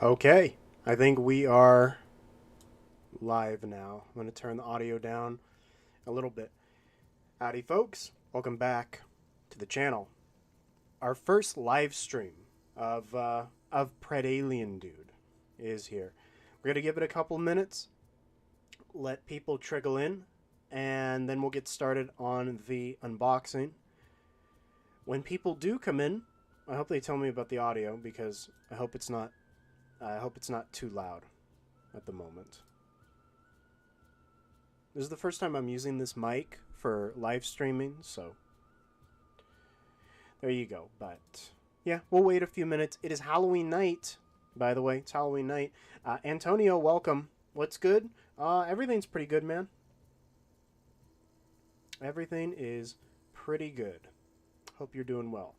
Okay, I think we are live now. I'm going to turn the audio down a little bit. Howdy, folks. Welcome back to the channel. Our first live stream of Pred Alien Dude is here. We're going to give it a couple minutes, let people trickle in, and then we'll get started on the unboxing. When people do come in, I hope they tell me about the audio because I hope it's not too loud at the moment. This is the first time I'm using this mic for live streaming, so there you go. But yeah, we'll wait a few minutes. It is Halloween night, by the way. It's Halloween night. Antonio, welcome. What's good? Everything's pretty good, man. Everything is pretty good. Hope you're doing well.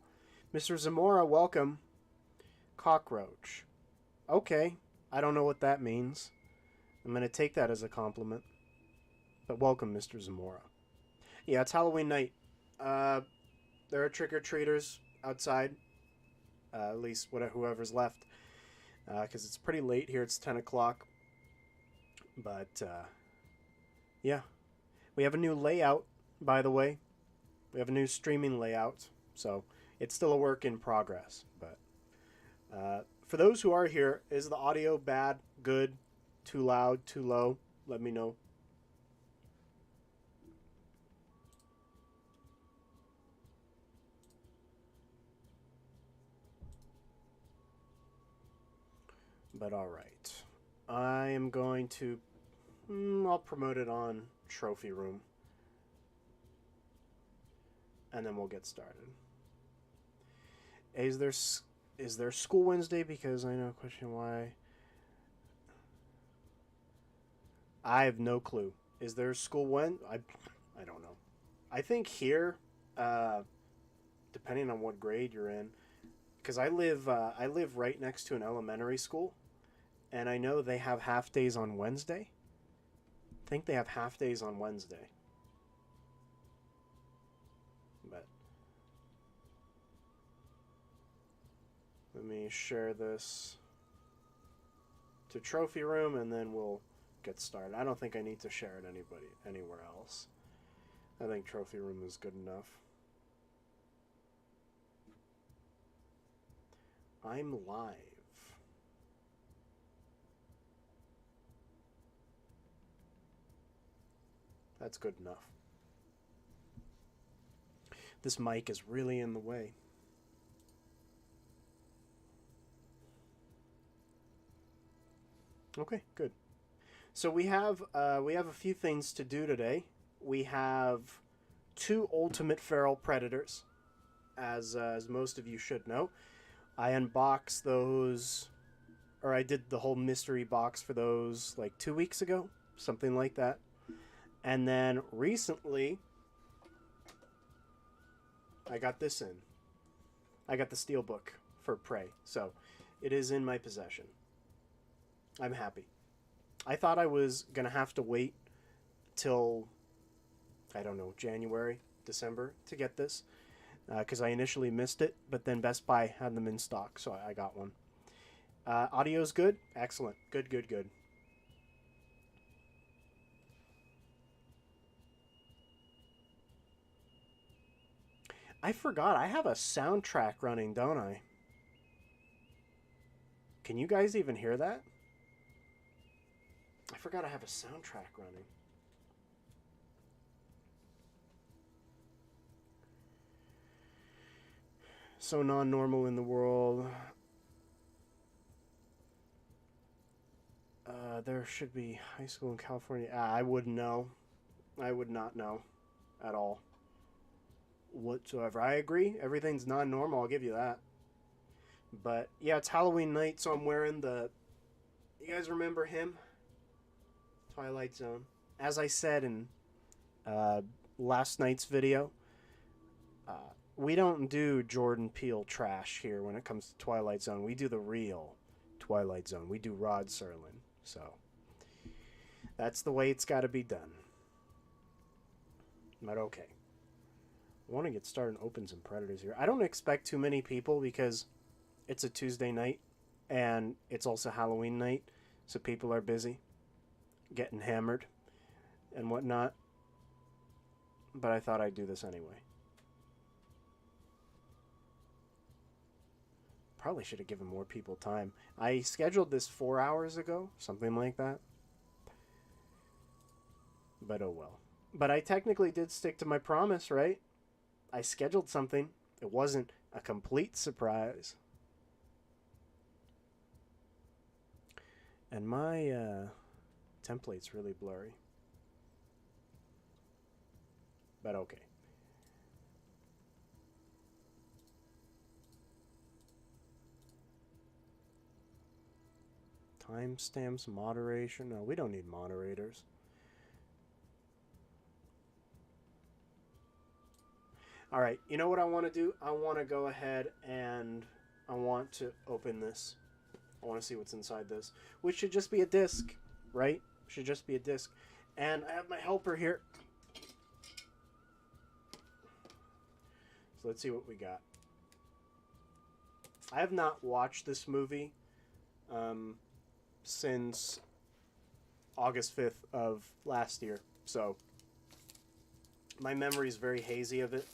Mr. Zamora, welcome. Cockroach. Okay, I don't know what that means. I'm going to take that as a compliment. But welcome, Mr. Zamora. Yeah, it's Halloween night. There are trick-or-treaters outside. At least whoever's left. Because it's pretty late here. It's 10 o'clock. But, yeah. We have a new layout, by the way. We have a new streaming layout. So, it's still a work in progress. But, for those who are here, is the audio bad, good, too loud, too low? Let me know. But alright. I am going to... I'll promote it on Trophy Room. And then we'll get started. Is there school Wednesday? Because I know a question why. I have no clue. Is there school when? I don't know. I think here, depending on what grade you're in, because I live right next to an elementary school, and I know they have half days on Wednesday. I think they have half days on Wednesday. But let me share this to Trophy Room, and then we'll get started. I don't think I need to share it anywhere else. I think Trophy Room is good enough. I'm live. That's good enough. This mic is really in the way. Okay, good. So we have a few things to do today. We have 2 Ultimate Feral Predators, as most of you should know. I unboxed those, or I did the whole mystery box for those like 2 weeks ago, something like that. And then recently, I got this in. I got the Steelbook for Prey, so it is in my possession. I'm happy. I thought I was going to have to wait till, I don't know, January, December to get this. Because I initially missed it, but then Best Buy had them in stock, so I got one. Audio's good? Excellent. Good, good, good. I forgot. I have a soundtrack running, don't I? Can you guys even hear that? I forgot I have a soundtrack running. So non-normal in the world. There should be high school in California. I wouldn't know. I would not know at all. Whatsoever. I agree. Everything's non-normal. I'll give you that. But yeah, it's Halloween night, so I'm wearing the... You guys remember him? Twilight Zone. As I said in last night's video, we don't do Jordan Peele trash here when it comes to Twilight Zone. We do the real Twilight Zone. We do Rod Serling. So that's the way it's got to be done. But okay. I want to get started and open some Predators here. I don't expect too many people because it's a Tuesday night. And it's also Halloween night, so people are busy getting hammered and whatnot. But I thought I'd do this anyway. Probably should have given more people time. I scheduled this 4 hours ago, something like that. But oh well. But I technically did stick to my promise, right? I scheduled something. It wasn't a complete surprise. And my template's really blurry. But okay. Timestamps, moderation. No, we don't need moderators. All right, you know what I want to do? I want to go ahead and I want to open this. I want to see what's inside this, which should just be a disc, right? Should just be a disc. And I have my helper here. So let's see what we got. I have not watched this movie since August 5th of last year. So my memory is very hazy of it.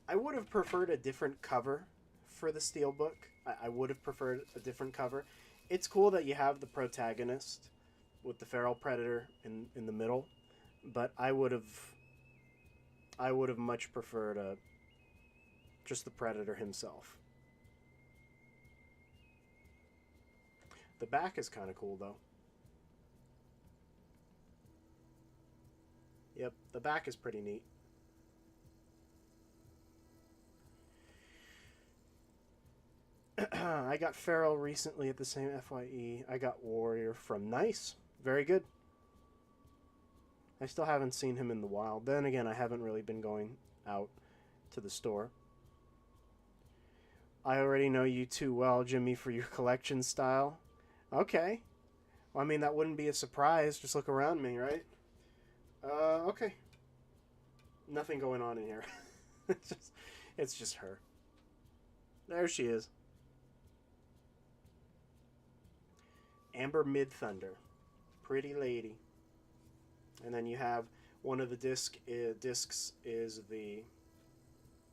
I would have preferred a different cover for the Steelbook. I would have preferred a different cover. It's cool that you have the protagonist with the feral predator in the middle, but I would have much preferred just the predator himself. The back is kind of cool though. Yep, the back is pretty neat. I got Feral recently at the same FYE. I got Warrior from Nice. Very good. I still haven't seen him in the wild. Then again, I haven't really been going out to the store. I already know you too well, Jimmy, for your collection style. Okay. Well, I mean, that wouldn't be a surprise. Just look around me, right? Okay. Nothing going on in here. It's just her. There she is. Amber Mid-Thunder. Pretty lady. And then you have one of the discs is the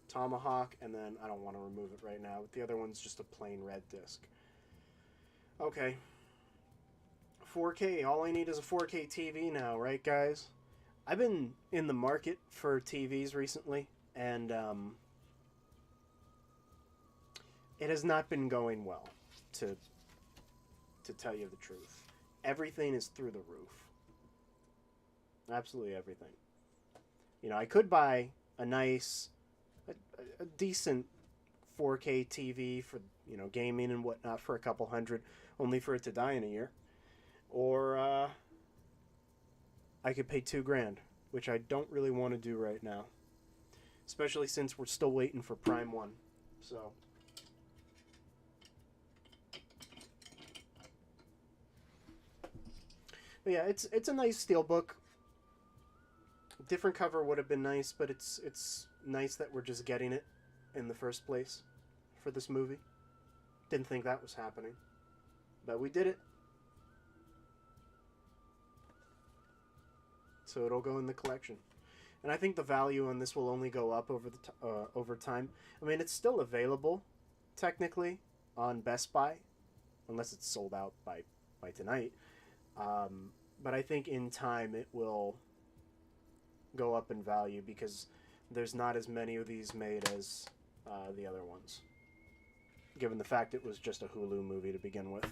Tomahawk, and then I don't want to remove it right now, but the other one's just a plain red disc. Okay. 4K. All I need is a 4K TV now, right, guys? I've been in the market for TVs recently, and it has not been going well, to tell you the truth. Everything is through the roof. Absolutely everything. You know, I could buy a nice, a decent 4K TV for, you know, gaming and whatnot for a couple hundred, only for it to die in a year. Or I could pay $2,000, which I don't really want to do right now. Especially since we're still waiting for Prime 1. So... But yeah, it's a nice Steelbook. Different cover would have been nice, but it's nice that we're just getting it in the first place for this movie. Didn't think that was happening, but we did it. So it'll go in the collection, and I think the value on this will only go up over time. I mean, it's still available technically on Best Buy, unless it's sold out by tonight. But I think in time it will go up in value because there's not as many of these made as the other ones, given the fact it was just a Hulu movie to begin with.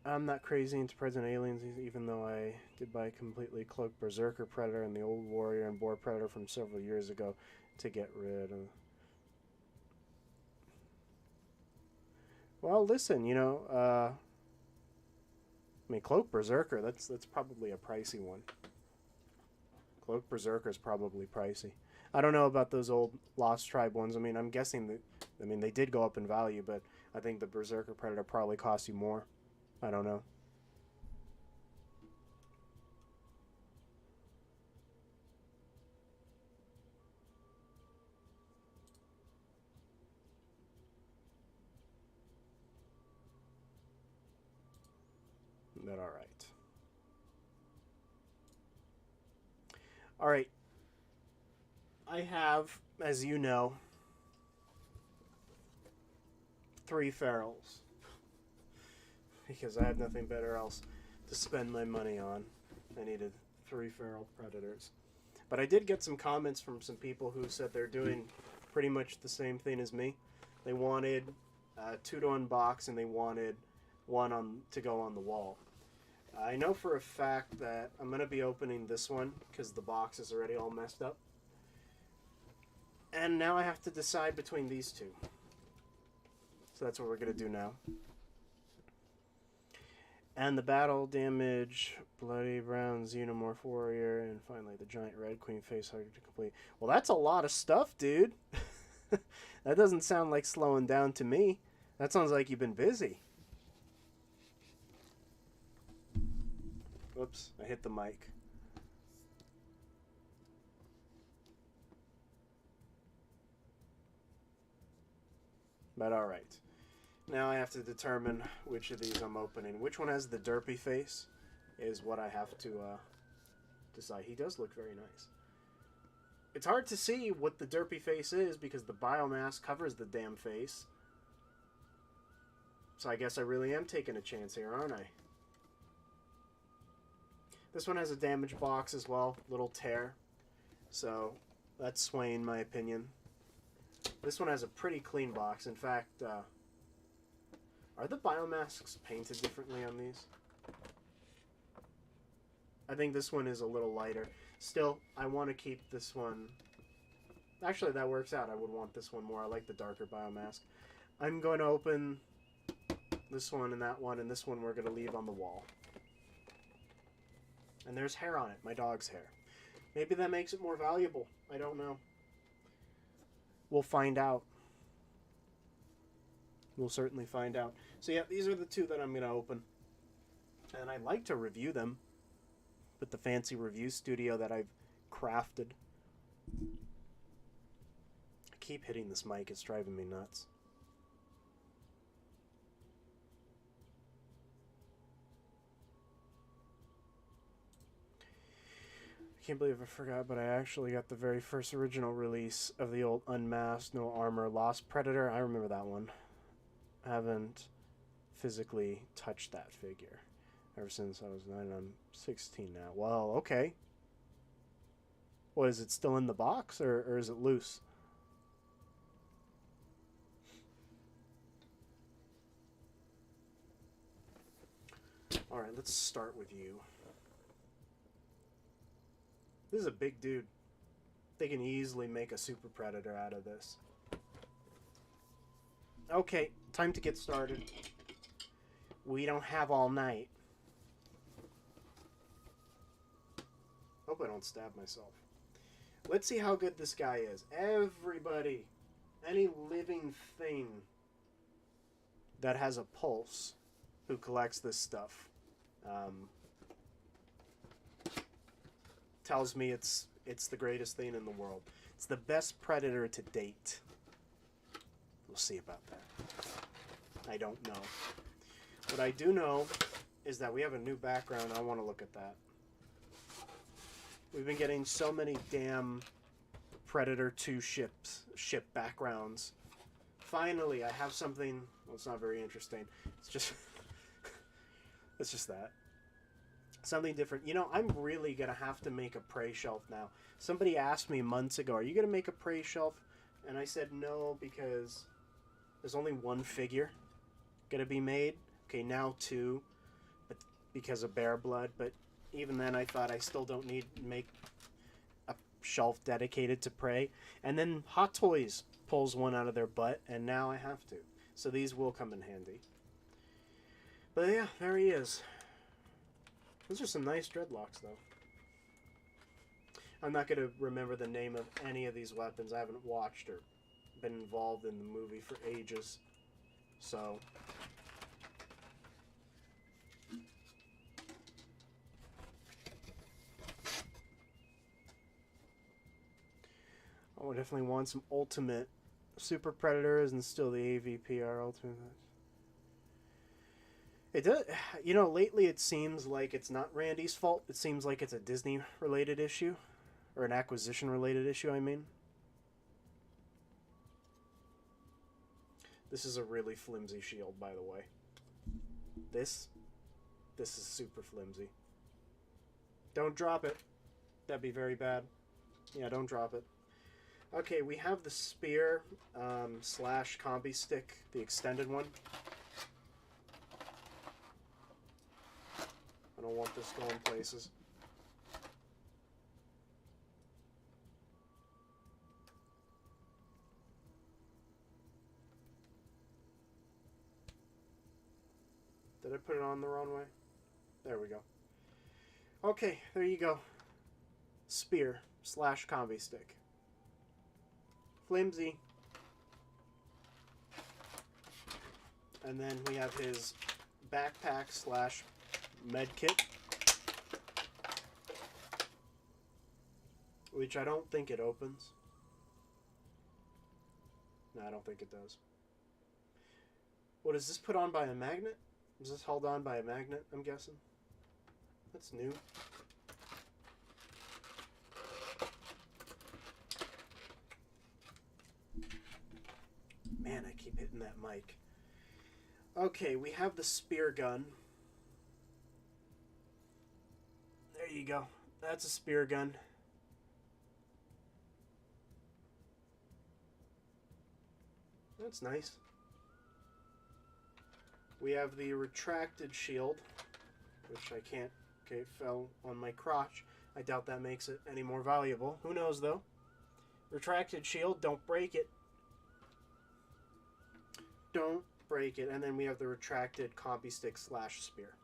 I'm not crazy into Present Aliens, even though I did buy a completely cloaked Berserker Predator and the old Warrior and Boar Predator from several years ago to get rid of. Well, listen, you know, I mean, Cloak Berserker, that's probably a pricey one. Cloak Berserker is probably pricey. I don't know about those old Lost Tribe ones. I mean, I'm guessing that, I mean, they did go up in value, but I think the Berserker Predator probably cost you more. I don't know. But alright. Alright. I have, as you know, 3 ferals. Because I have nothing better else to spend my money on. I needed 3 feral predators. But I did get some comments from some people who said they're doing pretty much the same thing as me. They wanted 2 to unbox, and they wanted 1 to go on the wall. I know for a fact that I'm going to be opening this one because the box is already all messed up. And now I have to decide between these 2. So that's what we're going to do now. And the battle damage, bloody brown xenomorph warrior, and finally the giant red queen face hugger to complete. Well, that's a lot of stuff, dude. That doesn't sound like slowing down to me. That sounds like you've been busy. Whoops, I hit the mic. But alright. Now I have to determine which of these I'm opening. Which one has the derpy face is what I have to decide. He does look very nice. It's hard to see what the derpy face is because the biomass covers the damn face. So I guess I really am taking a chance here, aren't I? This one has a damage box as well. Little tear. So that's swaying my opinion. This one has a pretty clean box. In fact, are the biomasks painted differently on these? I think this one is a little lighter. Still, I want to keep this one. Actually, that works out. I would want this one more. I like the darker biomask. I'm going to open this one and that one, and this one we're going to leave on the wall. And there's hair on it, my dog's hair. Maybe that makes it more valuable. I don't know. We'll find out. We'll certainly find out. So yeah, these are the 2 that I'm going to open. And I'd like to review them with the fancy review studio that I've crafted. I keep hitting this mic. It's driving me nuts. I can't believe I forgot, but I actually got the very first original release of the old Unmasked, No Armor, Lost Predator. I remember that one. I haven't physically touched that figure ever since I was 9. I'm 16 now. Well, okay. What, is it still in the box, or is it loose? Alright, let's start with you. This is a big dude. They can easily make a super predator out of this. Okay, time to get started. We don't have all night. Hope I don't stab myself. Let's see how good this guy is. Everybody, any living thing that has a pulse who collects this stuff tells me it's the greatest thing in the world. It's the best predator to date. We'll see about that. I don't know. What I do know is that we have a new background. I want to look at that. We've been getting so many damn Predator 2 ship backgrounds. Finally, I have something. Well, it's not very interesting. It's just it's just that. Something different. You know, I'm really going to have to make a prey shelf now. Somebody asked me months ago, are you going to make a prey shelf? And I said no, because there's only 1 figure going to be made. Okay, now 2, but because of bear blood. But even then, I thought I still don't need to make a shelf dedicated to prey. And then Hot Toys pulls one out of their butt, and now I have to. So these will come in handy. But yeah, there he is. Those are some nice dreadlocks, though. I'm not going to remember the name of any of these weapons. I haven't watched or been involved in the movie for ages. So I would definitely want some ultimate Super Predators and still the AVPR ultimate. It does, you know, lately it seems like it's not Randy's fault. It seems like it's a Disney-related issue. Or an acquisition-related issue, I mean. This is a really flimsy shield, by the way. This is super flimsy. Don't drop it. That'd be very bad. Yeah, don't drop it. Okay, we have the spear slash combi stick, the extended one. I don't want this going places. Did I put it on the wrong way? There we go. Okay, there you go. Spear slash combi stick. Flimsy. And then we have his backpack slash med kit, which I don't think it opens. No, I don't think it does. What, is this put on by a magnet? Is this held on by a magnet, I'm guessing? That's new. Man, I keep hitting that mic. Okay, we have the spear gun. There you go. That's a spear gun. That's nice. We have the retracted shield, which I can't... Okay, it fell on my crotch. I doubt that makes it any more valuable. Who knows, though? Retracted shield, don't break it. Don't break it. And then we have the retracted combi stick slash spear.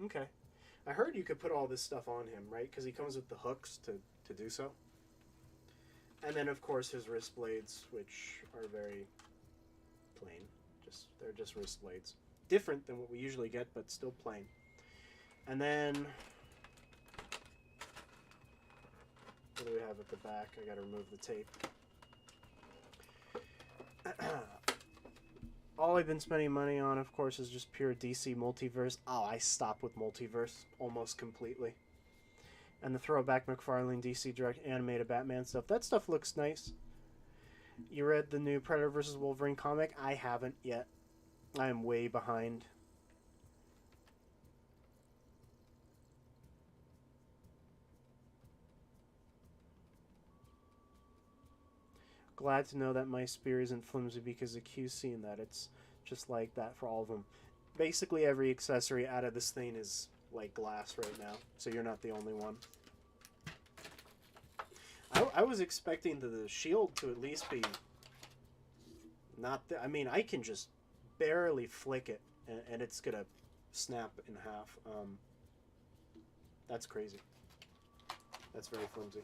Okay. I heard you could put all this stuff on him, right? Because he comes with the hooks to do so. And then, of course, his wrist blades, which are very plain. They're just wrist blades. Different than what we usually get, but still plain. And then... what do we have at the back? I gotta remove the tape. All I've been spending money on, of course, is just pure DC multiverse. Oh, I stopped with multiverse almost completely. And the throwback McFarlane DC Direct animated Batman stuff. That stuff looks nice. You read the new Predator vs. Wolverine comic? I haven't yet. I am way behind. Glad to know that my spear isn't flimsy because of QC and that it's just like that for all of them. Basically every accessory out of this thing is like glass right now, so you're not the only one. I was expecting the shield to at least be not... I mean, I can just barely flick it and it's gonna snap in half. That's crazy. That's very flimsy.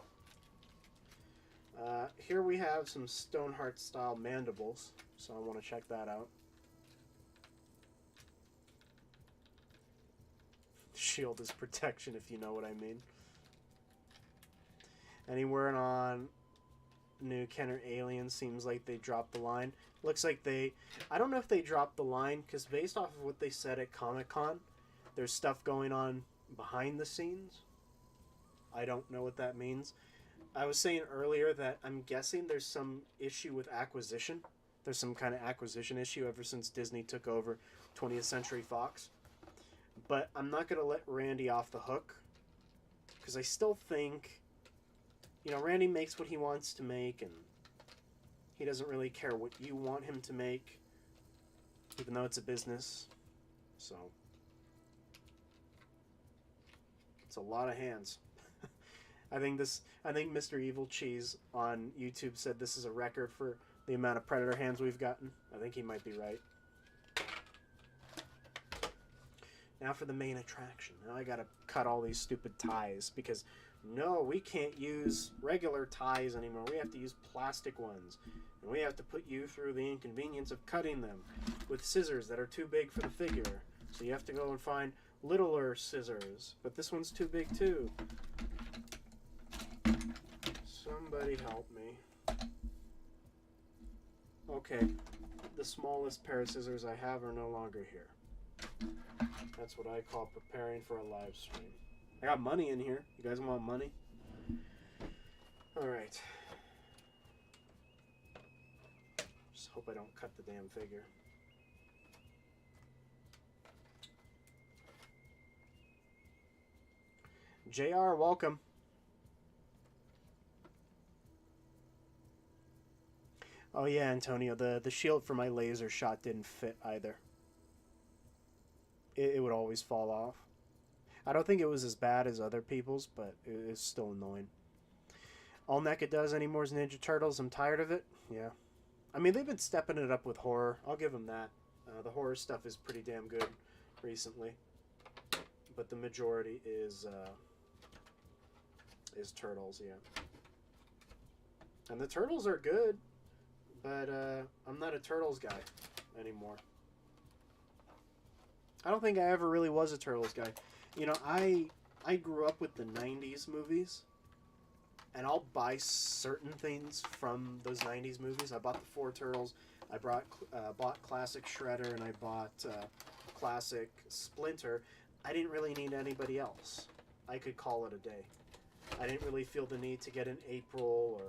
Here we have some Stoneheart style mandibles, so I want to check that out. Shield is protection, if you know what I mean. Anywhere on new Kenner Alien seems like they dropped the line. Looks like they... I don't know if they dropped the line, because based off of what they said at Comic-Con, there's stuff going on behind the scenes. I don't know what that means. I was saying earlier that I'm guessing there's some issue with acquisition. There's some kind of acquisition issue ever since Disney took over 20th Century Fox. But I'm not going to let Randy off the hook, because I still think... You know, Randy makes what he wants to make, and he doesn't really care what you want him to make, even though it's a business. So, it's a lot of hands. I think Mr. Evil Cheese on YouTube said this is a record for the amount of Predator hands we've gotten. I think he might be right. Now for the main attraction. Now I gotta cut all these stupid ties, because... No, we can't use regular ties anymore. We have to use plastic ones. And we have to put you through the inconvenience of cutting them with scissors that are too big for the figure. So you have to go and find littler scissors. But this one's too big too. Somebody help me. Okay. the smallest pair of scissors I have are no longer here. That's what I call preparing for a live stream. I got money in here. You guys want money? Alright. Just hope I don't cut the damn figure. JR, welcome. Oh yeah, Antonio, the shield for my laser shot didn't fit either. It would always fall off. I don't think it was as bad as other people's, but it's still annoying. All Neca does anymore is Ninja Turtles. I'm tired of it. Yeah. I mean, they've been stepping it up with horror. I'll give them that. The horror stuff is pretty damn good recently. But the majority is Turtles, yeah. And the Turtles are good, but I'm not a Turtles guy anymore. I don't think I ever really was a Turtles guy. You know, I grew up with the 90s movies, and I'll buy certain things from those 90s movies. I bought the 4 Turtles, I bought Classic Shredder, and I bought Classic Splinter. I didn't really need anybody else. I could call it a day. I didn't really feel the need to get an April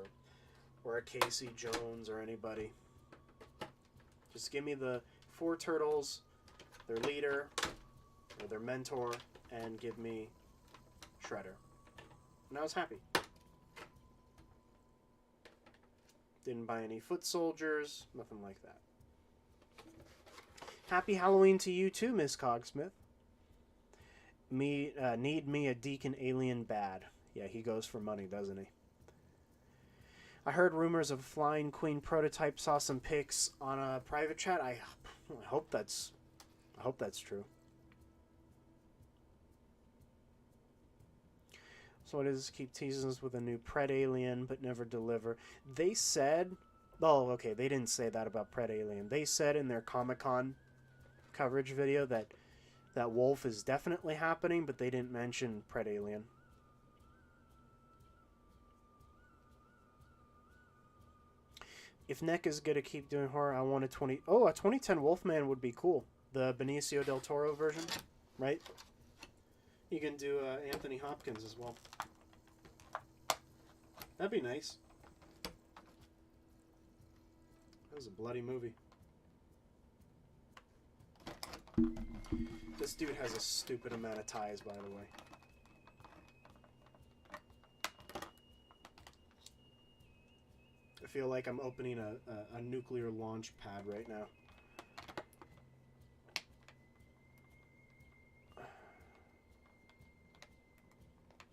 or a Casey Jones or anybody. Just give me the 4 Turtles, their leader, or their mentor, and give me Shredder. And I was happy. Didn't buy any foot soldiers, nothing like that. Happy Halloween to you too, Miss Cogsmith. Need me a Deacon Alien bad. Yeah, he goes for money, doesn't he? I heard rumors of Flying Queen prototype, saw some pics on a private chat. I hope that's true. So what is keep teasing us with a new Pred Alien but never deliver. They said, oh, okay, they didn't say that about Pred Alien. They said in their Comic-Con coverage video that Wolf is definitely happening, but they didn't mention Pred Alien. If Neca is gonna keep doing horror, I want a 2010 Wolfman would be cool. The Benicio del Toro version, right? You can do Anthony Hopkins as well. That'd be nice. That was a bloody movie. This dude has a stupid amount of ties, by the way. I feel like I'm opening a nuclear launch pad right now.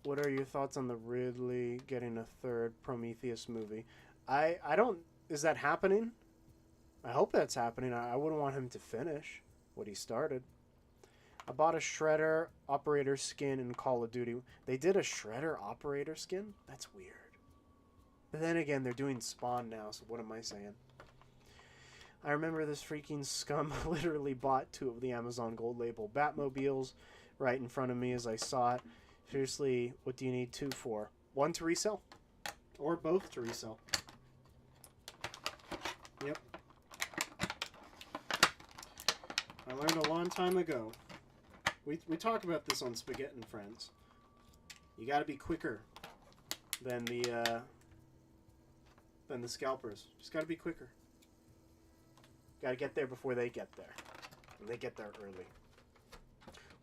What are your thoughts on the Ridley getting a third Prometheus movie? I don't... Is that happening? I hope that's happening. I wouldn't want him to finish what he started. I bought a Shredder operator skin in Call of Duty. They did a Shredder operator skin? That's weird. But then again, they're doing Spawn now, so what am I saying? I remember this freaking scum literally bought 2 of the Amazon Gold Label Batmobiles right in front of me as I saw it. Seriously, what do you need 2 for? 1 to resell? Or both to resell? Yep. I learned a long time ago. We talk about this on Spaghetti and Friends. You gotta be quicker than the scalpers. Just gotta be quicker. Gotta get there before they get there. And they get there early.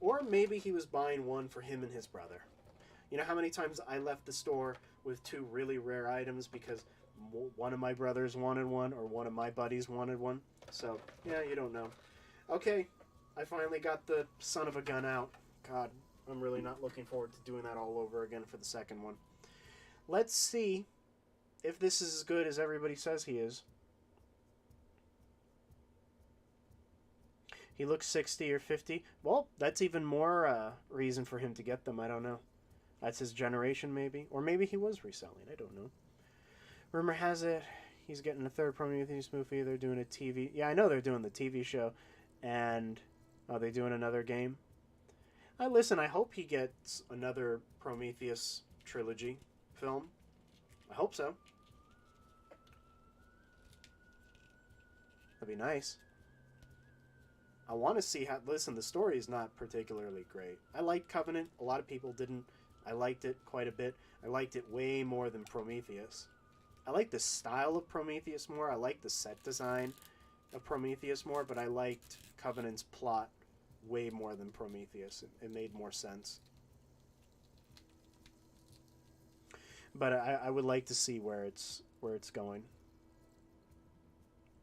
Or maybe he was buying one for him and his brother. You know how many times I left the store with 2 really rare items because one of my brothers wanted one or one of my buddies wanted one? So, yeah, you don't know. Okay, I finally got the son of a gun out. God, I'm really not looking forward to doing that all over again for the second one. Let's see if this is as good as everybody says he is. He looks 60 or 50. Well, that's even more reason for him to get them. I don't know. That's his generation, maybe. Or maybe he was reselling. I don't know. Rumor has it he's getting a third Prometheus movie. They're doing a TV... Yeah, I know they're doing the TV show. And are they doing another game? Listen, I hope he gets another Prometheus trilogy film. I hope so. That'd be nice. I want to see how... Listen, the story is not particularly great. I liked Covenant. A lot of people didn't. I liked it quite a bit. I liked it way more than Prometheus. I like the style of Prometheus more. I like the set design of Prometheus more, but I liked Covenant's plot way more than Prometheus. It made more sense. But I would like to see where it's going.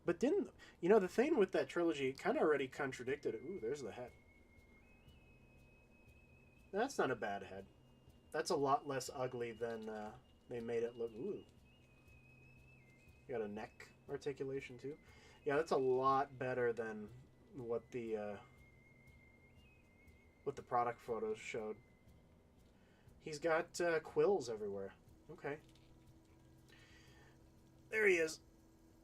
But didn't... You know, the thing with that trilogy kind of already contradicted it. Ooh, there's the head. That's not a bad head. That's a lot less ugly than they made it look. Ooh. You got a neck articulation, too. Yeah, that's a lot better than what the product photos showed. He's got quills everywhere. Okay. There he is.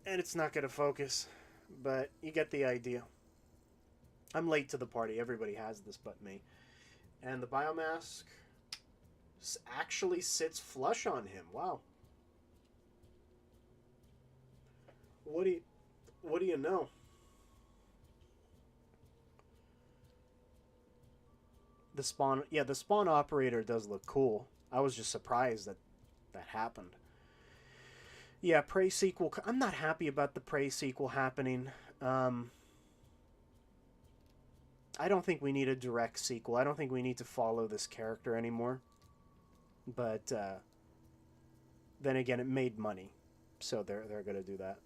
And it's not going to focus, but you get the idea. I'm late to the party. Everybody has this but me. And the biomask actually sits flush on him. Wow. What do you know? The spawn operator does look cool. I was just surprised that that happened. Yeah, Prey sequel. I'm not happy about the Prey sequel happening. I don't think we need a direct sequel. I don't think we need to follow this character anymore. But then again, it made money, so they're gonna do that.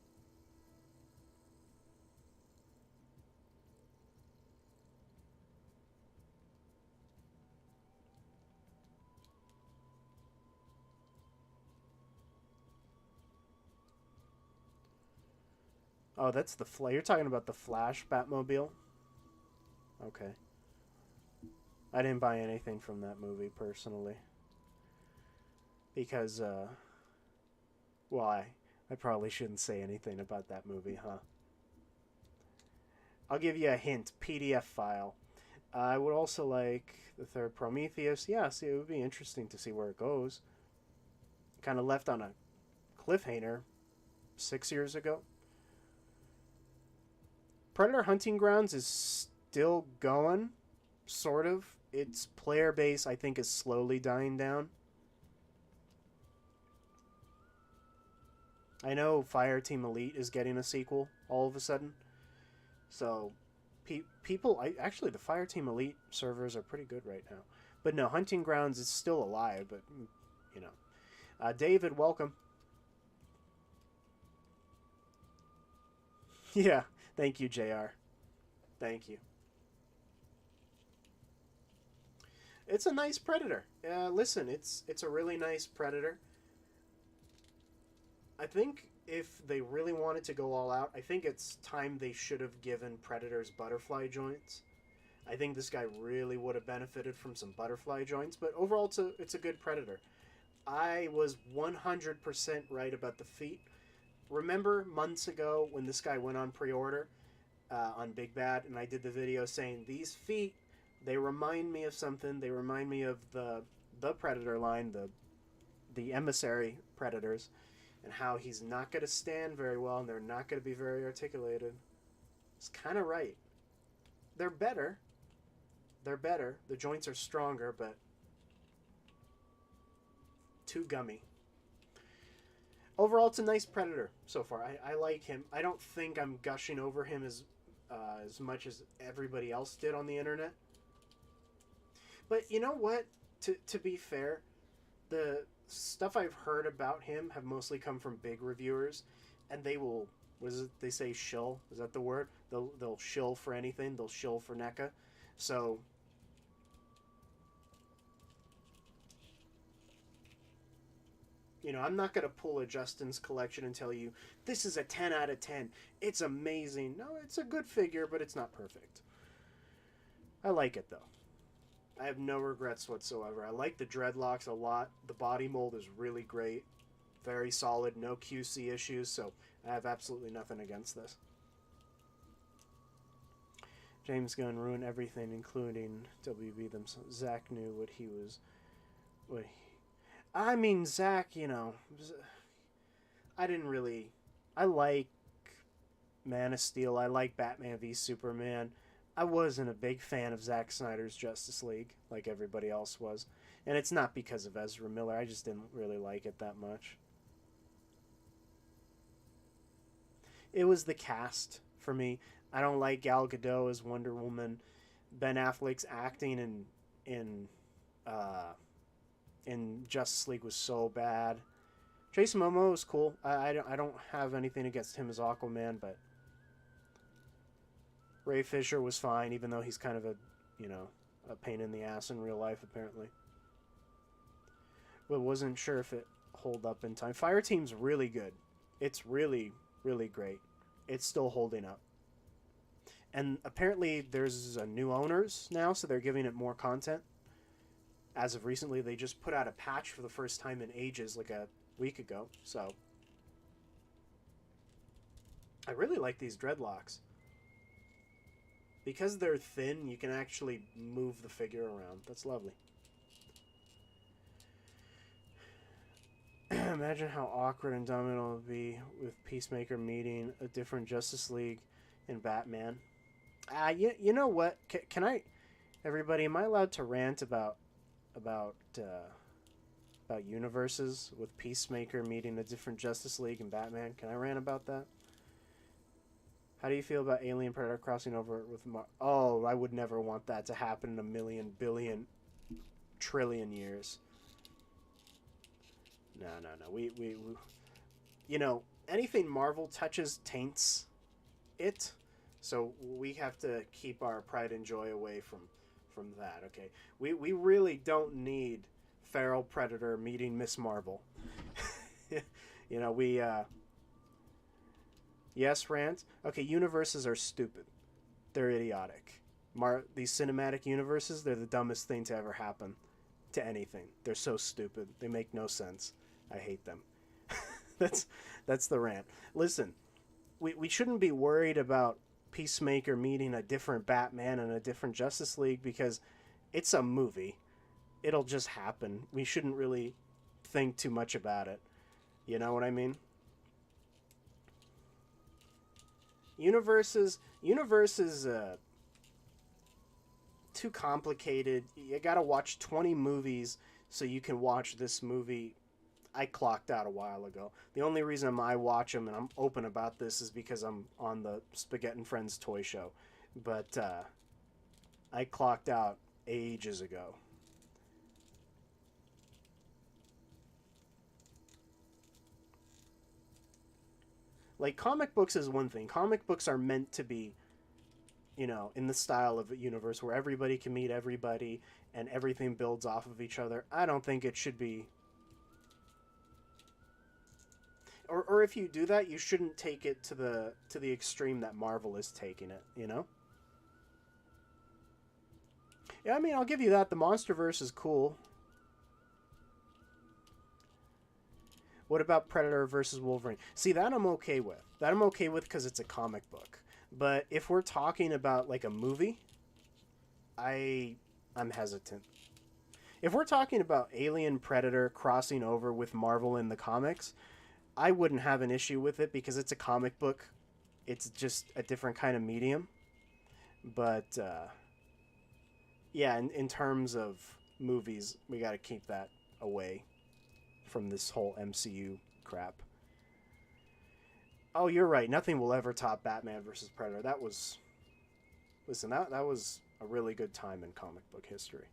Oh, that's the You're talking about the Flash Batmobile? Okay. I didn't buy anything from that movie, personally. Because, well, I probably shouldn't say anything about that movie, huh? I'll give you a hint. PDF file. I would also like the third Prometheus. Yeah, see, it would be interesting to see where it goes. Kind of left on a cliffhanger 6 years ago. Predator Hunting Grounds is still going, sort of. Its player base, I think, is slowly dying down. I know Fireteam Elite is getting a sequel all of a sudden. So, people... actually, the Fireteam Elite servers are pretty good right now. But no, Hunting Grounds is still alive, but, you know. David, welcome. Yeah. Thank you, JR. Thank you. It's a nice Predator. Listen, it's a really nice Predator. I think if they really wanted to go all out, I think it's time they should have given Predators butterfly joints. I think this guy really would have benefited from some butterfly joints, but overall it's a good Predator. I was 100% right about the feet. Remember months ago when this guy went on pre-order on Big Bad, and I did the video saying these feet, they remind me of something. They remind me of the Predator line, the emissary Predators, and how he's not going to stand very well, and they're not going to be very articulated. It's kind of right. They're better. They're better. The joints are stronger, but too gummy. Overall, it's a nice Predator so far. I like him. I don't think I'm gushing over him as much as everybody else did on the internet. But you know what? To be fair, the stuff I've heard about him have mostly come from big reviewers, and they will... What is it they say? Shill? Is that the word? They'll shill for anything. They'll shill for Neca. So... You know, I'm not going to pull a Justin's collection and tell you, this is a 10 out of 10. It's amazing. No, it's a good figure, but it's not perfect. I like it, though. I have no regrets whatsoever. I like the dreadlocks a lot. The body mold is really great. Very solid. No QC issues, so I have absolutely nothing against this. James Gunn ruined everything, including WB themselves. Zach knew what he was... I mean, Zach, you know, I didn't really... I like Man of Steel. I like Batman v Superman. I wasn't a big fan of Zack Snyder's Justice League like everybody else was. And it's not because of Ezra Miller. I just didn't really like it that much. It was the cast for me. I don't like Gal Gadot as Wonder Woman. Ben Affleck's acting uh, in Justice League was so bad. Jason Momoa was cool. I don't have anything against him as Aquaman, but Ray Fisher was fine, even though he's kind of a pain in the ass in real life, apparently. But wasn't sure if it hold up in time. Fireteam's really good. It's really, really great. It's still holding up. And apparently there's new owners now, so they're giving it more content. As of recently, they just put out a patch for the first time in ages, like a week ago. So I really like these dreadlocks. Because they're thin, you can actually move the figure around. That's lovely. Imagine how awkward and dumb it'll be with Peacemaker meeting a different Justice League and Batman. You know what? Can I, everybody? Am I allowed to rant about universes with Peacemaker meeting a different Justice League and Batman? Can I rant about that? How do you feel about Alien Predator crossing over with Oh, I would never want that to happen in a million, billion, trillion years. No. We anything Marvel touches taints it. So we have to keep our pride and joy away from that, okay? We really don't need Feral Predator meeting Miss Marvel. Yes, rant. Okay, universes are stupid. They're idiotic. These cinematic universes, they're the dumbest thing to ever happen to anything. They're so stupid. They make no sense. I hate them. That's the rant. Listen, we shouldn't be worried about Peacemaker meeting a different Batman and a different Justice League because it's a movie. It'll just happen. We shouldn't really think too much about it. You know what I mean? Universes too complicated. You gotta watch 20 movies so you can watch this movie. I clocked out a while ago. The only reason I watch them and I'm open about this is because I'm on the Spaghetti and Friends toy show. But I clocked out ages ago. Like, comic books is one thing. Comic books are meant to be, in the style of a universe where everybody can meet everybody and everything builds off of each other. I don't think it should be... Or if you do that, you shouldn't take it to the extreme that Marvel is taking it, Yeah, I mean, I'll give you that. The Monsterverse is cool. What about Predator versus Wolverine? See, that I'm okay with. That I'm okay with because it's a comic book. But if we're talking about, like, a movie, I'm hesitant. If we're talking about Alien Predator crossing over with Marvel in the comics, I wouldn't have an issue with it because it's a comic book. It's just a different kind of medium. But, yeah, in terms of movies, we got to keep that away from this whole MCU crap. Oh, you're right. Nothing will ever top Batman versus Predator. That was... Listen, that was a really good time in comic book history.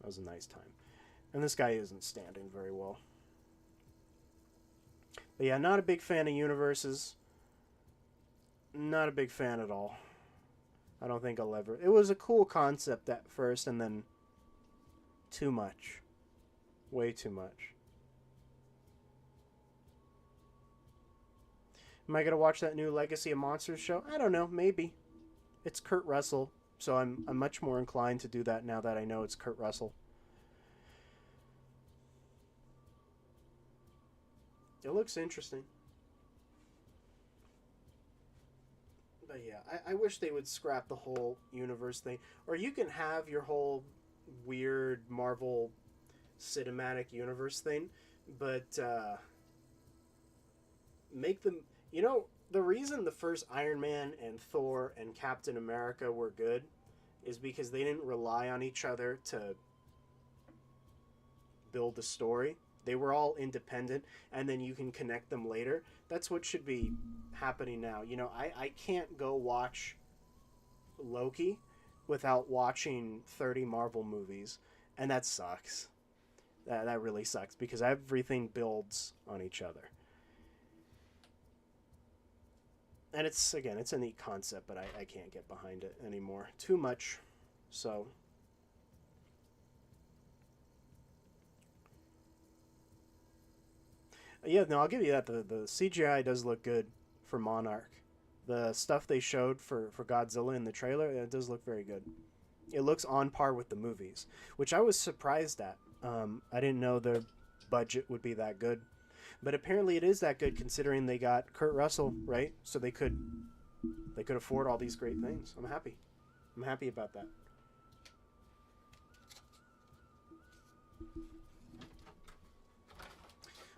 That was a nice time. And this guy isn't standing very well. But yeah, not a big fan of universes. Not a big fan at all. I don't think I'll ever... It was a cool concept at first, and then too much. Way too much. Am I going to watch that new Legacy of Monsters show? I don't know. Maybe. It's Kurt Russell, so I'm much more inclined to do that now that I know it's Kurt Russell. It looks interesting. But yeah, I wish they would scrap the whole universe thing. Or you can have your whole weird Marvel cinematic universe thing, but make them... the reason the first Iron Man and Thor and Captain America were good is because they didn't rely on each other to build the story. They were all independent, and then you can connect them later. That's what should be happening now. You know, I can't go watch Loki without watching 30 Marvel movies, and that sucks. That really sucks, because everything builds on each other. And it's, again, it's a neat concept, but I can't get behind it anymore. Too much. So... yeah, no, I'll give you that. The CGI does look good for Monarch. The stuff they showed for Godzilla in the trailer, it does look very good. It looks on par with the movies, which I was surprised at. I didn't know their budget would be that good. But apparently it is that good, considering they got Kurt Russell, right? So they could afford all these great things. I'm happy. I'm happy about that.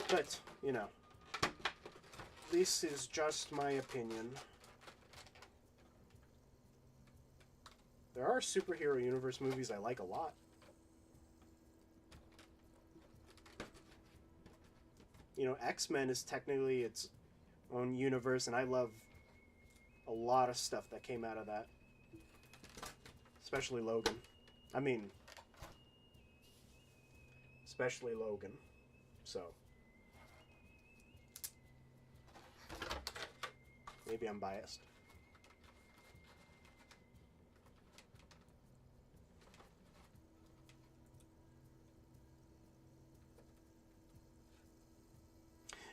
But, you know, this is just my opinion. There are superhero universe movies I like a lot. You know, X-Men is technically its own universe, and I love a lot of stuff that came out of that. Especially Logan. I mean, especially Logan. So... maybe I'm biased.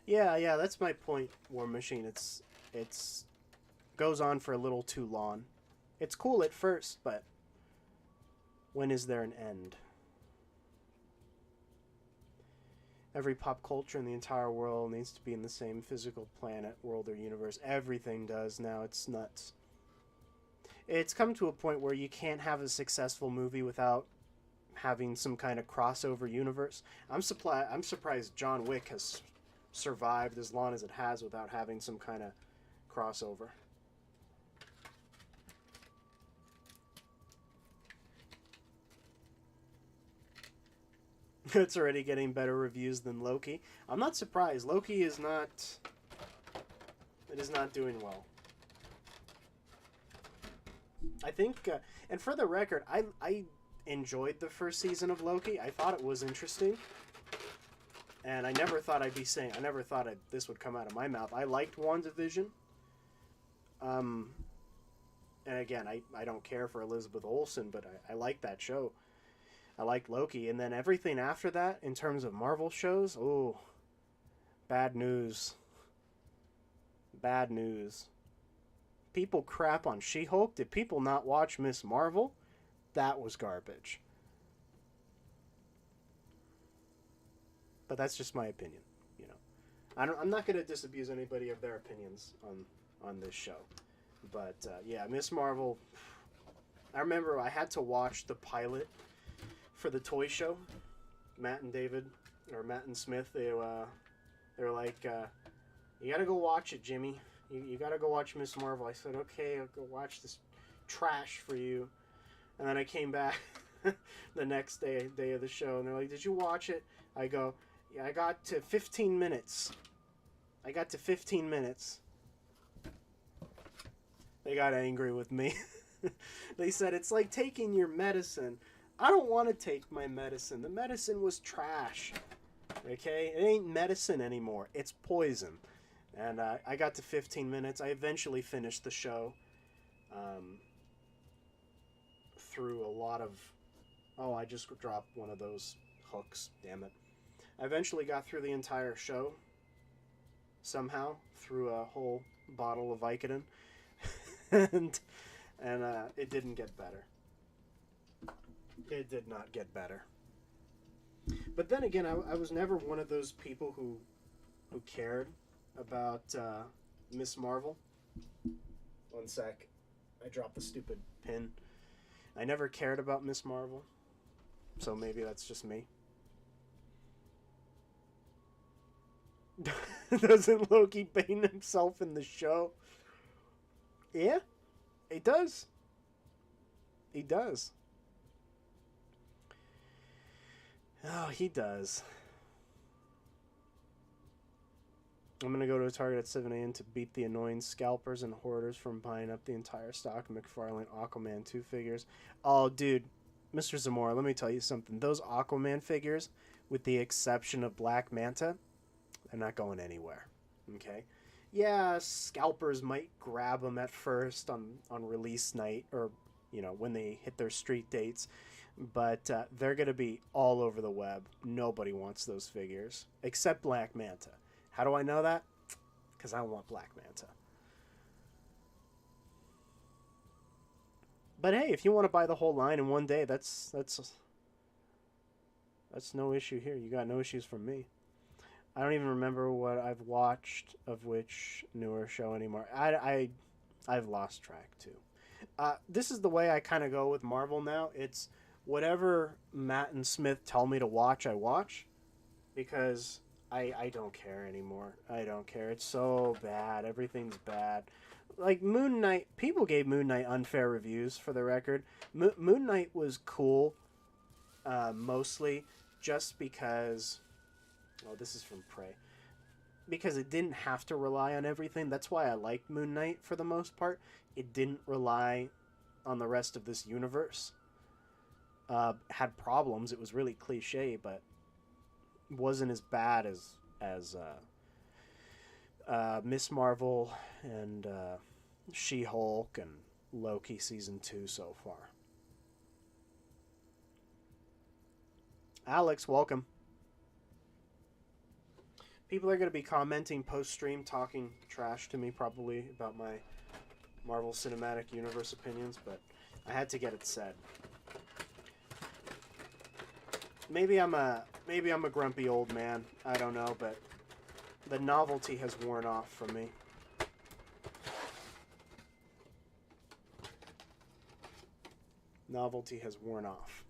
Yeah, that's my point, War Machine. It's goes on for a little too long. It's cool at first, but when is there an end? Every pop culture in the entire world needs to be in the same physical planet, world, or universe. Everything does now. It's nuts. It's come to a point where you can't have a successful movie without having some kind of crossover universe. I'm surprised John Wick has survived as long as it has without having some kind of crossover. It's already getting better reviews than Loki. I'm not surprised. Loki is not... it is not doing well. I think... and for the record, I enjoyed the first season of Loki. I thought it was interesting. And I never thought I'd be saying... I never thought this would come out of my mouth. I liked WandaVision. And again, I don't care for Elizabeth Olsen, but I like that show. I liked Loki, and then everything after that, in terms of Marvel shows, oh, bad news. Bad news. People crap on She-Hulk. Did people not watch Miss Marvel? That was garbage. But that's just my opinion, you know. I'm not going to disabuse anybody of their opinions on this show. But, yeah, Miss Marvel, I remember I had to watch the pilot for the toy show. Matt and Smith, they were like, you gotta go watch it, Jimmy. You gotta go watch Miss Marvel. I said, okay, I'll go watch this trash for you. And then I came back the next day of the show, and they're like, did you watch it? I go, yeah, I got to 15 minutes. They got angry with me. They said, it's like taking your medicine. I don't want to take my medicine. The medicine was trash. Okay? It ain't medicine anymore. It's poison. And I got to 15 minutes. I eventually finished the show. Through a lot of... oh, I just dropped one of those hooks. Damn it. I eventually got through the entire show. Somehow. Through a whole bottle of Vicodin. and it didn't get better. It did not get better. But then again, I was never one of those people who cared about Miss Marvel. One sec. I dropped the stupid pin. I never cared about Miss Marvel. So maybe that's just me. Doesn't Loki paint himself in the show? Yeah, he does. He does. Oh, he does. I'm going to go to a Target at 7 a.m. to beat the annoying scalpers and hoarders from buying up the entire stock of McFarlane Aquaman 2 figures. Oh, dude, Mr. Zamora, let me tell you something. Those Aquaman figures, with the exception of Black Manta, they're not going anywhere. Okay? Yeah, scalpers might grab them at first on release night or, you know, when they hit their street dates. But they're going to be all over the web. Nobody wants those figures, except Black Manta. How do I know that? Because I want Black Manta. But hey, if you want to buy the whole line in one day, that's no issue here. You got no issues from me. I don't even remember what I've watched of which newer show anymore. I've lost track too. This is the way I kind of go with Marvel now. It's whatever Matt and Smith tell me to watch, I watch, because I don't care anymore. I don't care. It's so bad. Everything's bad. Like Moon Knight, people gave Moon Knight unfair reviews, for the record. Moon Knight was cool, mostly just because... Oh, this is from Prey. Because it didn't have to rely on everything. That's why I liked Moon Knight for the most part. It didn't rely on the rest of this universe. Had problems. It was really cliche, but wasn't as bad as Miss Marvel and She-Hulk and Loki season 2 so far. Alex, welcome. People are going to be commenting post-stream, talking trash to me probably about my Marvel Cinematic Universe opinions, but I had to get it said. Maybe I'm a grumpy old man. I don't know, but the novelty has worn off from me. Novelty has worn off.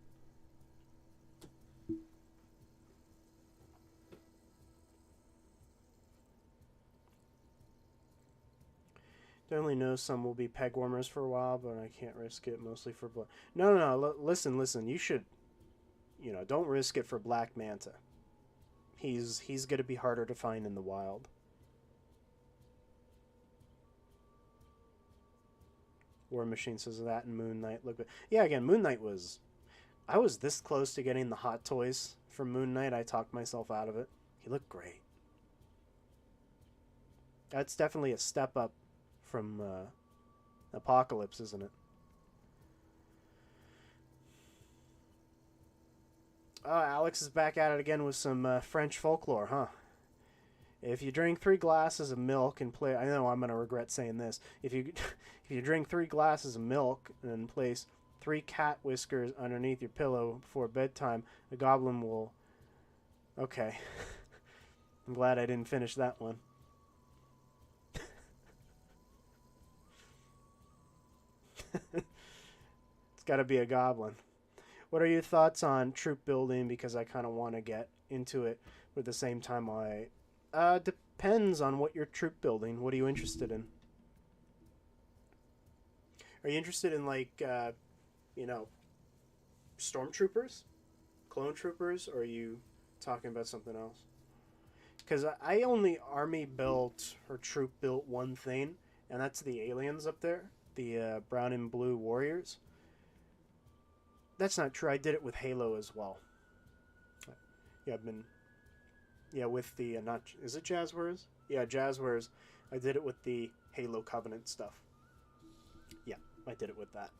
Definitely know some will be peg warmers for a while, but I can't risk it, mostly for blood. No. Listen. You should, don't risk it for Black Manta. He's going to be harder to find in the wild. War Machine says that, and Moon Knight. Look, yeah, again, Moon Knight was... I was this close to getting the Hot Toys from Moon Knight. I talked myself out of it. He looked great. That's definitely a step up from Apocalypse, isn't it? Alex is back at it again with some French folklore, huh? If you drink 3 glasses of milk and play... I know I'm going to regret saying this. If you drink 3 glasses of milk and place 3 cat whiskers underneath your pillow before bedtime, a goblin will... Okay. I'm glad I didn't finish that one. It's got to be a goblin. What are your thoughts on troop building? Because I kind of want to get into it, but at the same time depends on what you're troop building. What are you interested in? Are you interested in, like, stormtroopers? Clone troopers? Or are you talking about something else? Because I only army built or troop built one thing, and that's the aliens up there. The brown and blue warriors. That's not true. I did it with Halo as well. Yeah, with the is it Jazzwares? Yeah, Jazzwares. I did it with the Halo Covenant stuff. Yeah, I did it with that.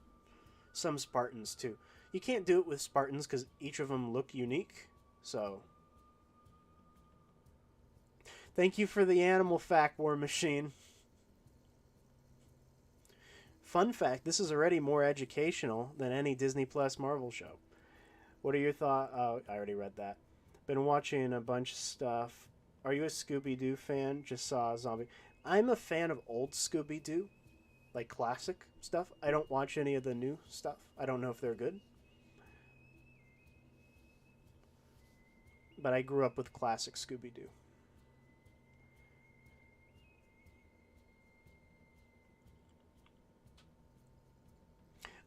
Some Spartans too. You can't do it with Spartans because each of them look unique. So, thank you for the animal fact, War Machine. Fun fact, this is already more educational than any Disney Plus Marvel show. What are your thoughts? Oh, I already read that. Been watching a bunch of stuff. Are you a Scooby-Doo fan? Just saw a zombie. I'm a fan of old Scooby-Doo, like classic stuff. I don't watch any of the new stuff. I don't know if they're good. But I grew up with classic Scooby-Doo.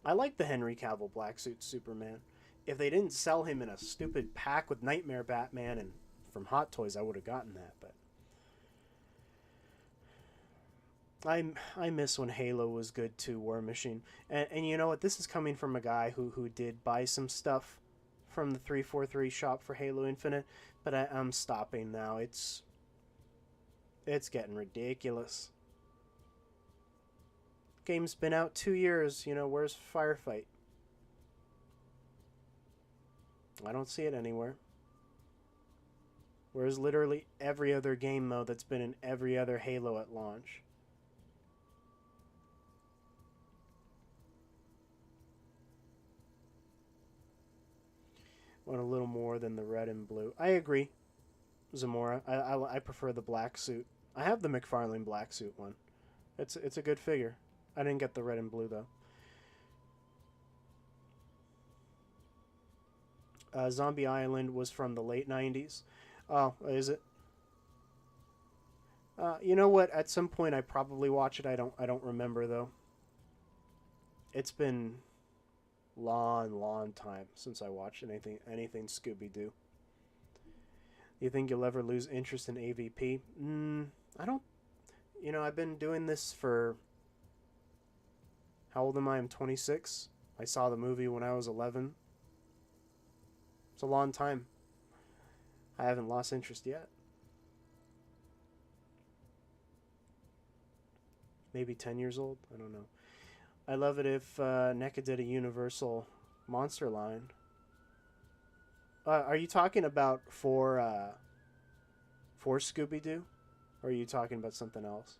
I like the Henry Cavill black suit Superman. If they didn't sell him in a stupid pack with Nightmare Batman and from Hot Toys, I would have gotten that. But I miss when Halo was good too, War Machine. And you know what? This is coming from a guy who did buy some stuff from the 343 shop for Halo Infinite, but I'm stopping now. It's getting ridiculous. Game's been out 2 years. You know, where's Firefight? I don't see it anywhere. Whereas literally every other game, though, that's been in every other Halo at launch. Want a little more than the red and blue. I agree, Zamora. I prefer the black suit. I have the McFarlane black suit one. It's a good figure. I didn't get the red and blue, though. Zombie Island was from the late 90s. Oh, is it? You know what? At some point, I probably watch it. I don't remember though. It's been long time since I watched anything Scooby Doo. You think you'll ever lose interest in AVP? I don't. You know, I've been doing this for. How old am I? I'm 26. I saw the movie when I was 11. It's a long time. I haven't lost interest yet. Maybe 10 years old? I don't know. I love it if NECA did a Universal monster line. Are you talking about for Scooby-Doo? Or are you talking about something else?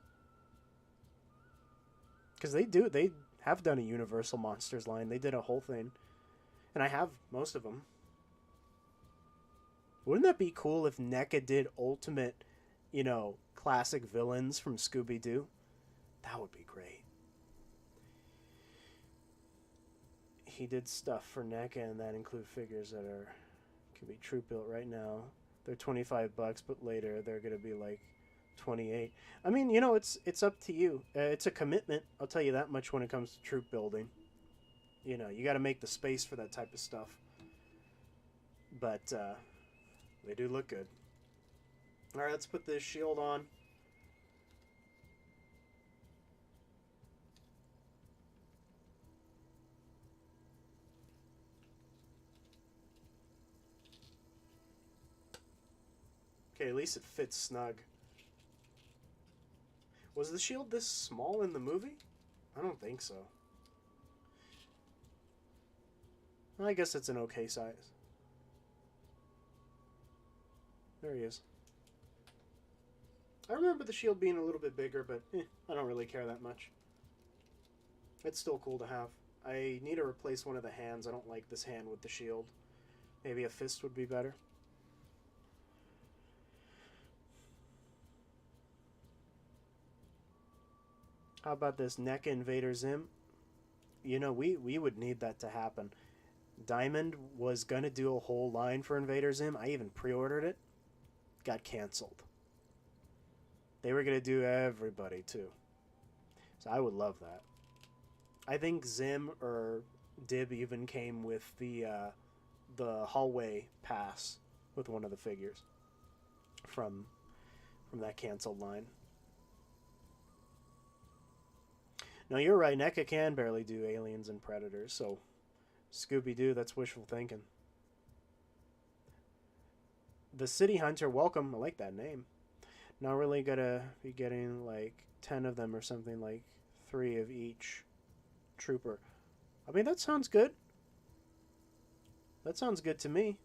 Because they have done a Universal Monsters line. They did a whole thing. And I have most of them. Wouldn't that be cool if NECA did ultimate, you know, classic villains from Scooby-Doo? That would be great. He did stuff for NECA, and that include figures that could be troop built right now. They're $25, but later they're gonna be like 28. I mean, you know, it's up to you. It's a commitment. I'll tell you that much when it comes to troop building. You know, you got to make the space for that type of stuff. But they do look good. All right, let's put this shield on. Okay, at least it fits snug. Was the shield this small in the movie? I don't think so. I guess it's an okay size. There he is. I remember the shield being a little bit bigger, but I don't really care that much. It's still cool to have. I need to replace one of the hands. I don't like this hand with the shield. Maybe a fist would be better. How about this NECA Invader Zim? You know, we would need that to happen. Diamond was going to do a whole line for Invader Zim. I even pre-ordered it. Got canceled. They were going to do everybody, too. So I would love that. I think Zim or Dib even came with the hallway pass with one of the figures from that canceled line. No, you're right. NECA can barely do Aliens and Predators, so Scooby-Doo, that's wishful thinking. The City Hunter, welcome. I like that name. Not really gonna be getting like 10 of them or something, like 3 of each trooper. I mean, that sounds good. That sounds good to me.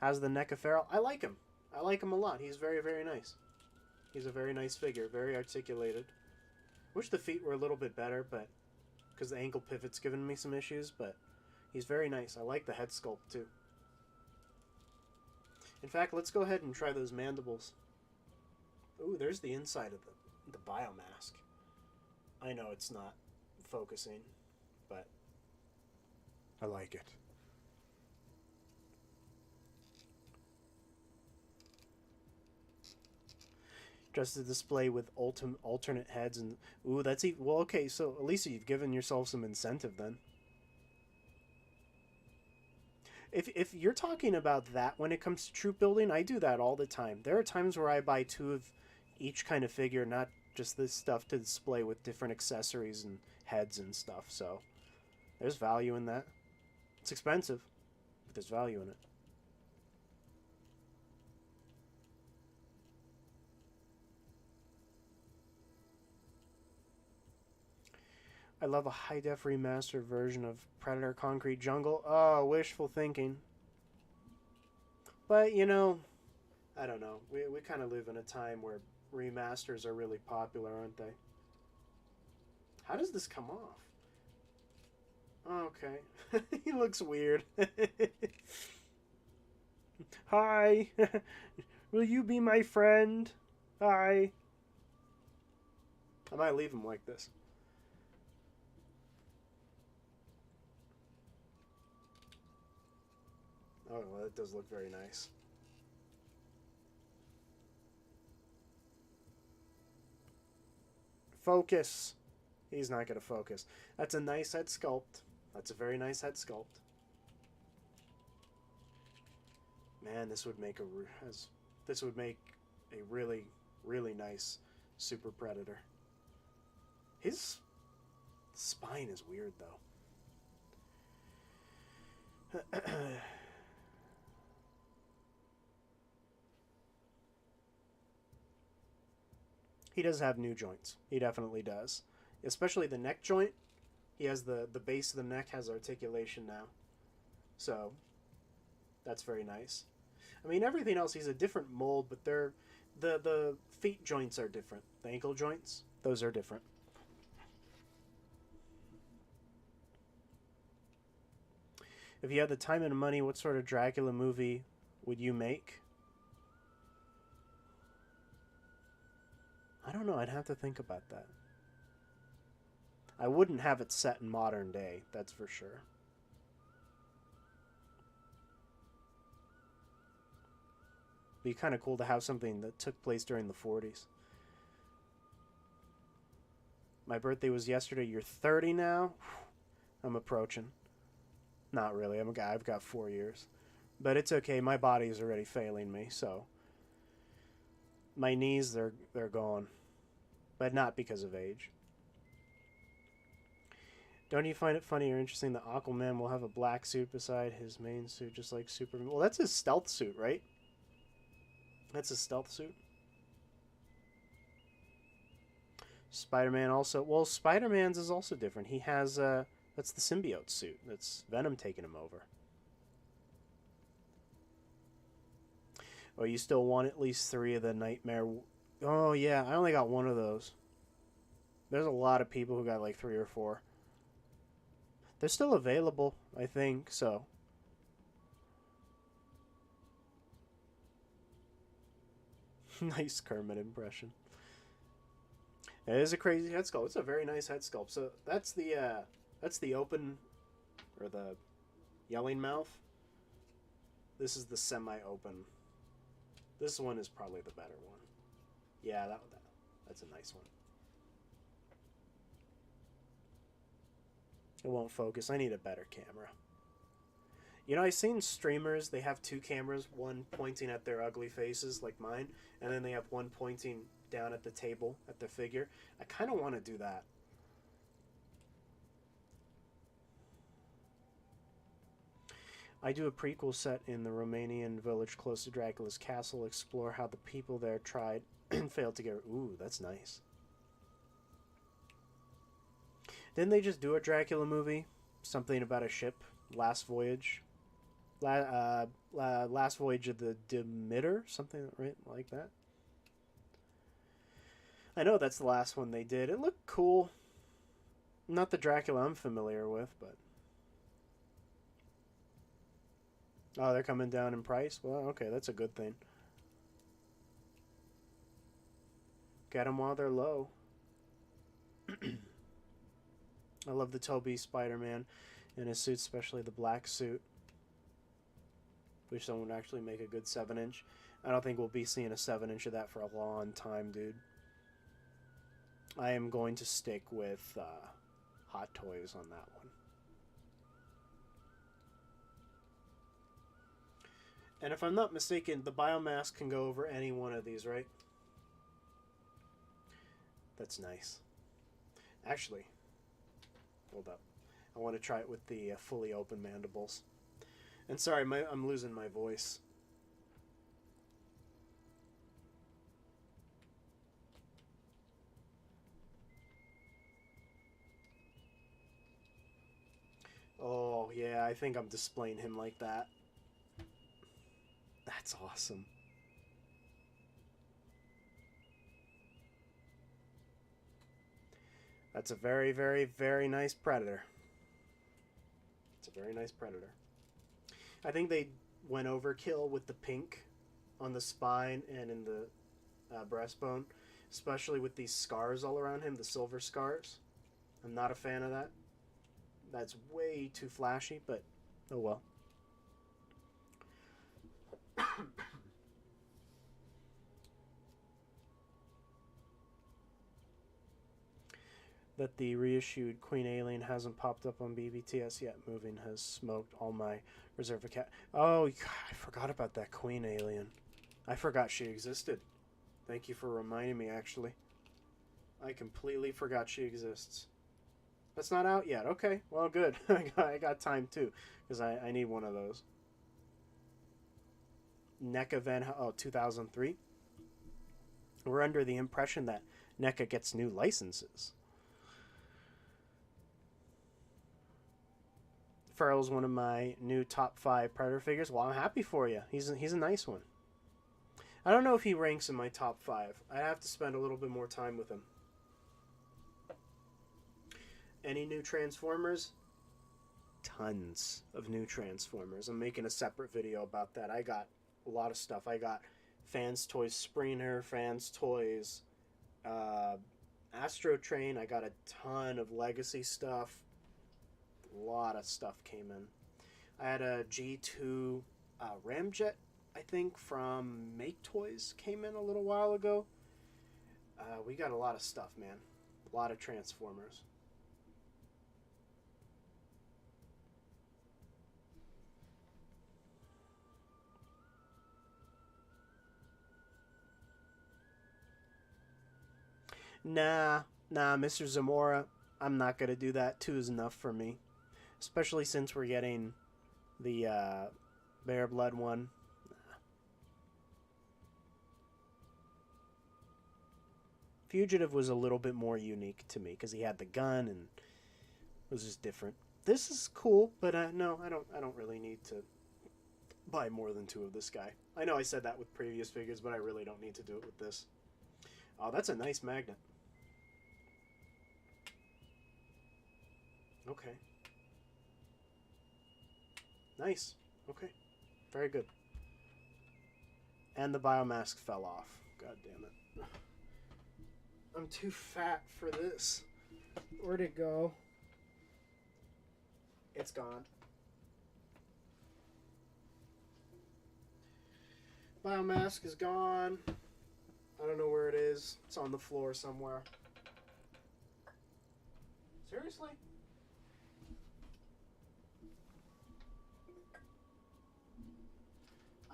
How's the NECA Feral? I like him. I like him a lot. He's very, very nice. He's a very nice figure. Very articulated. Wish the feet were a little bit better, but because the ankle pivot's given me some issues, but he's very nice. I like the head sculpt, too. In fact, let's go ahead and try those mandibles. Ooh, there's the inside of the biomask. I know it's not focusing, but I like it. Just a display with alternate heads and ooh, that's even well. Okay, so at least you've given yourself some incentive then. If you're talking about that when it comes to troop building, I do that all the time. There are times where I buy two of each kind of figure, not just this stuff to display with different accessories and heads and stuff. So there's value in that. It's expensive, but there's value in it. I love a high-def remastered version of Predator Concrete Jungle. Oh, wishful thinking. But, you know, I don't know. We kind of live in a time where remasters are really popular, aren't they? How does this come off? Okay. He looks weird. Hi. Will you be my friend? Hi. I might leave him like this. Oh, well, that does look very nice. Focus. He's not going to focus. That's a nice head sculpt. That's a very nice head sculpt. Man, this would make a really, really nice Super Predator. His spine is weird, though. He does have new joints. He definitely does. Especially the neck joint. He has the base of the neck has articulation now. So, that's very nice. I mean, everything else, he's a different mold, but the feet joints are different. The ankle joints, those are different. If you had the time and money, what sort of Dracula movie would you make? I don't know. I'd have to think about that. I wouldn't have it set in modern day, that's for sure. Be kind of cool to have something that took place during the 40s. My birthday was yesterday. You're 30 now? I'm approaching. Not really. I've got 4 years. But it's okay. My body is already failing me, so my knees, they're gone. But not because of age. Don't you find it funny or interesting that Aquaman will have a black suit beside his main suit, just like Superman? Well, that's his stealth suit, right? That's his stealth suit. Spider-Man also... Well, Spider-Man's is also different. He has... that's the symbiote suit. That's Venom taking him over. Oh, you still want at least 3 of the Nightmare... Oh, yeah. I only got 1 of those. There's a lot of people who got like 3 or 4. They're still available, I think, so... Nice Kermit impression. It is a crazy head sculpt. It's a very nice head sculpt. So that's the open, or the yelling mouth. This is the semi-open. This one is probably the better one. Yeah, that's a nice one. It won't focus. I need a better camera. You know, I've seen streamers, they have 2 cameras, one pointing at their ugly faces like mine, and then they have one pointing down at the table, at the figure. I kind of want to do that. I do a prequel set in the Romanian village close to Dracula's castle, explore how the people there tried and failed to get... Ooh, that's nice. Didn't they just do a Dracula movie? Something about a ship? Last Voyage? Last Voyage of the Demeter? Something right like that? I know that's the last one they did. It looked cool. Not the Dracula I'm familiar with, but... Oh, they're coming down in price? Well, okay, that's a good thing. Get them while they're low. I love the Toby Spider-Man in his suit, especially the black suit. Wish someone would actually make a good 7-inch. I don't think we'll be seeing a 7-inch of that for a long time, dude. I am going to stick with Hot Toys on that one. And if I'm not mistaken, the biomass can go over any one of these, right? That's nice. Actually, hold up. I want to try it with the fully open mandibles. And sorry, I'm losing my voice. Oh, yeah, I think I'm displaying him like that. That's awesome. That's a very, very, very nice Predator. It's a very nice Predator. I think they went overkill with the pink on the spine and in the breastbone, especially with these scars all around him, the silver scars. I'm not a fan of that. That's way too flashy, but oh well. That the reissued Queen Alien hasn't popped up on BBTS yet. Moving has smoked all my reserve account. Oh, I forgot about that Queen Alien. I forgot she existed. Thank you for reminding me, actually. I completely forgot she exists. That's not out yet. Okay, well, good. I got time, too, because I need one of those. Neca Van... Oh, 2003. We're under the impression that Neca gets new licenses. Farrell's one of my new top 5 Predator figures. Well, I'm happy for you. He's a nice one. I don't know if he ranks in my top 5. I have to spend a little bit more time with him. Any new Transformers? Tons of new Transformers. I'm making a separate video about that. I got a lot of stuff. I got Fans Toys Springer, Fans Toys Astro Train. I got a ton of Legacy stuff. A lot of stuff came in. I had a G2 Ramjet, I think, from Make Toys came in a little while ago. We got a lot of stuff, man. A lot of Transformers. Nah, Mr. Zamora, I'm not going to do that. 2 is enough for me. Especially since we're getting the Bare Blood one. Fugitive was a little bit more unique to me because he had the gun and it was just different. This is cool, but no, I don't really need to buy more than 2 of this guy. I know I said that with previous figures, but I really don't need to do it with this. Oh, that's a nice magnet. Okay. Nice. Okay. Very good. And the biomask fell off. God damn it. I'm too fat for this. Where'd it go? It's gone. Biomask is gone. I don't know where it is. It's on the floor somewhere. Seriously?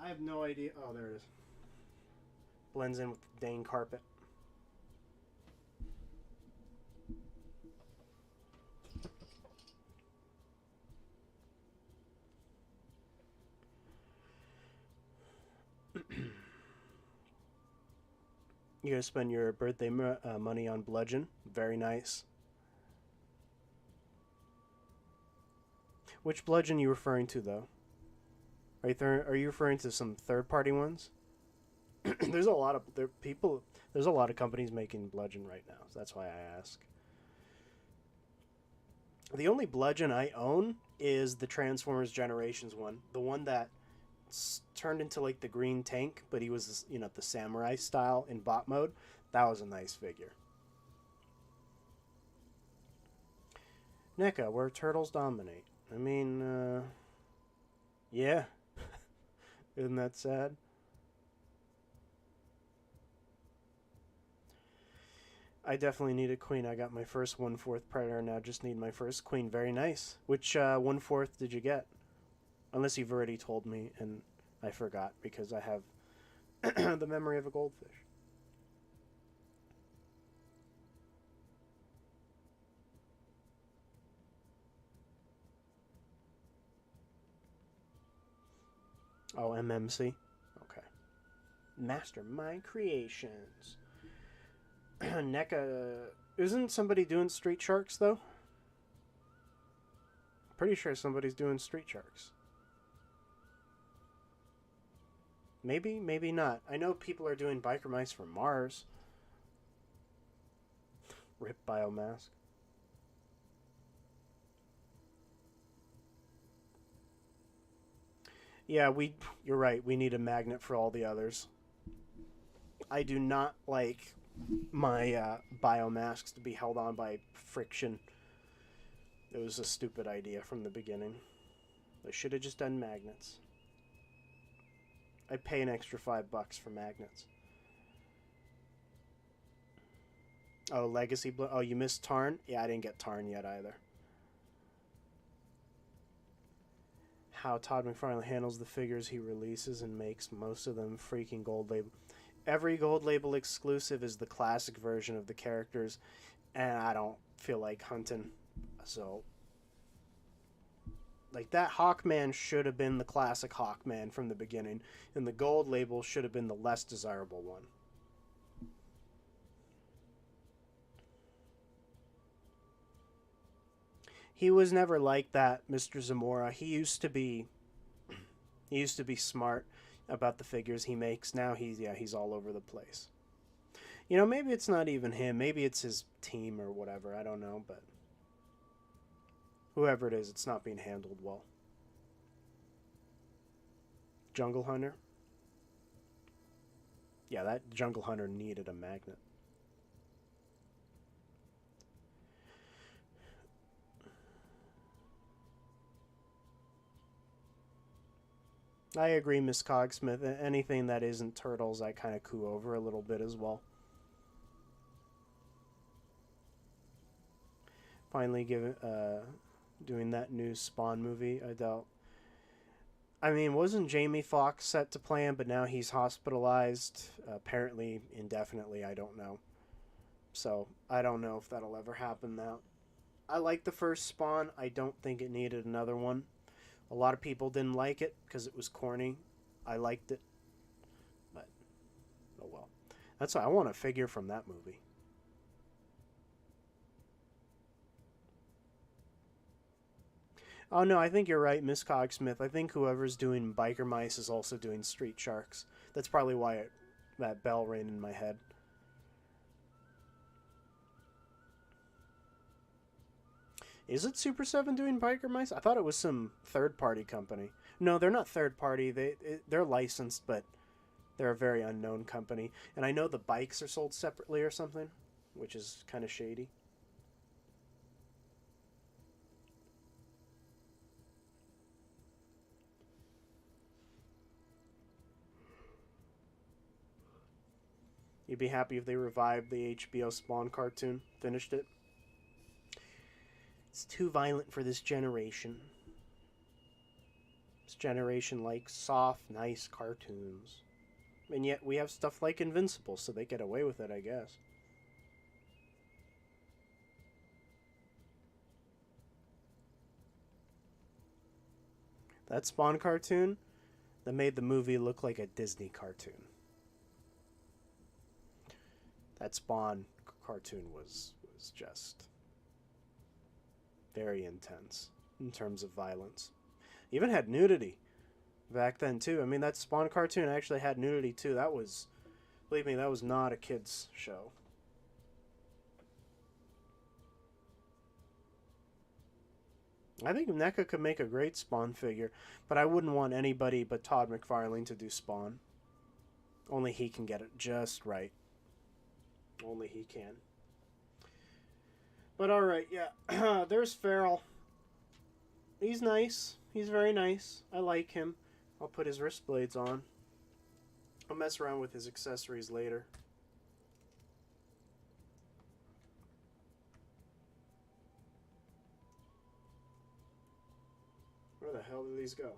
I have no idea. Oh, there it is. Blends in with the dang carpet. You gonna spend your birthday money on Bludgeon? Very nice. Which Bludgeon are you referring to, though? Are you referring to some third-party ones? There's a lot of There's a lot of companies making Bludgeon right now, so that's why I ask. The only Bludgeon I own is the Transformers Generations one, the one that turned into like the green tank, but he was, you know, the samurai style in bot mode. That was a nice figure. NECA, where turtles dominate. I mean, yeah. Isn't that sad? I definitely need a queen. I got my first 1/4 predator, now just need my first queen. Very nice. Which 1/4 did you get? Unless you've already told me and I forgot because I have the memory of a goldfish. Oh, MMC? Okay. Mastermind Creations. Neca... Isn't somebody doing Street Sharks, though? Pretty sure somebody's doing Street Sharks. Maybe, maybe not. I know people are doing Biker Mice from Mars. Rip Biomask. Yeah, you're right. We need a magnet for all the others. I do not like my biomasks to be held on by friction. It was a stupid idea from the beginning. They should have just done magnets. I'd pay an extra $5 for magnets. Oh, Legacy Blue. Oh, you missed Tarn? Yeah, I didn't get Tarn yet either. How Todd McFarlane handles the figures he releases and makes most of them freaking gold label. Every gold label exclusive is the classic version of the characters, and I don't feel like hunting. So, like, that Hawkman should have been the classic Hawkman from the beginning, and the gold label should have been the less desirable one. He was never like that, Mr. Zamora. He used to be smart about the figures he makes. Now he's all over the place. You know, maybe it's not even him. Maybe it's his team or whatever. I don't know, but whoever it is, it's not being handled well. Jungle Hunter? Yeah, that Jungle Hunter needed a magnet. I agree, Miss Cogsmith. Anything that isn't turtles, I kind of coo over a little bit as well. Finally, doing that new Spawn movie. I doubt. I mean, wasn't Jamie Foxx set to play him, but now he's hospitalized, apparently indefinitely. I don't know. So I don't know if that'll ever happen now. I like the first Spawn. I don't think it needed another one. A lot of people didn't like it because it was corny. I liked it. But, oh well. That's why I want a figure from that movie. Oh no, I think you're right, Miss Cogsmith. I think whoever's doing Biker Mice is also doing Street Sharks. That's probably why that bell rang in my head. Is it Super 7 doing Biker Mice? I thought it was some third-party company. No, they're not third-party. They're licensed, but they're a very unknown company. And I know the bikes are sold separately or something, which is kind of shady. You'd be happy if they revived the HBO Spawn cartoon. Finished it. It's too violent for this generation. This generation likes soft, nice cartoons. And yet we have stuff like Invincible, so they get away with it, I guess. That Spawn cartoon, that made the movie look like a Disney cartoon. That Spawn cartoon was just very intense in terms of violence. Even had nudity back then too. I mean, that Spawn cartoon actually had nudity too. That was, believe me, that was not a kid's show. I think Neca could make a great Spawn figure, but I wouldn't want anybody but Todd McFarlane to do Spawn. Only he can get it just right. Only he can. But alright, yeah. There's Farrell. He's nice. He's very nice. I like him. I'll put his wrist blades on. I'll mess around with his accessories later. hell do these go?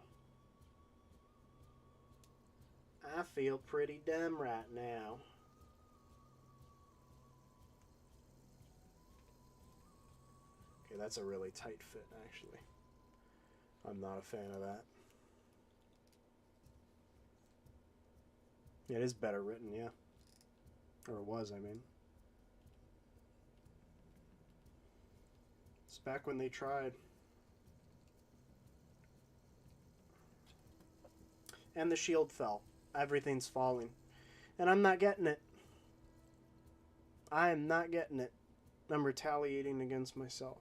I feel pretty dumb right now. Okay, that's a really tight fit, actually. I'm not a fan of that. It is better written, yeah. Or it was, I mean. It's back when they tried. And the shield fell. Everything's falling. And I'm not getting it. I am not getting it. I'm retaliating against myself.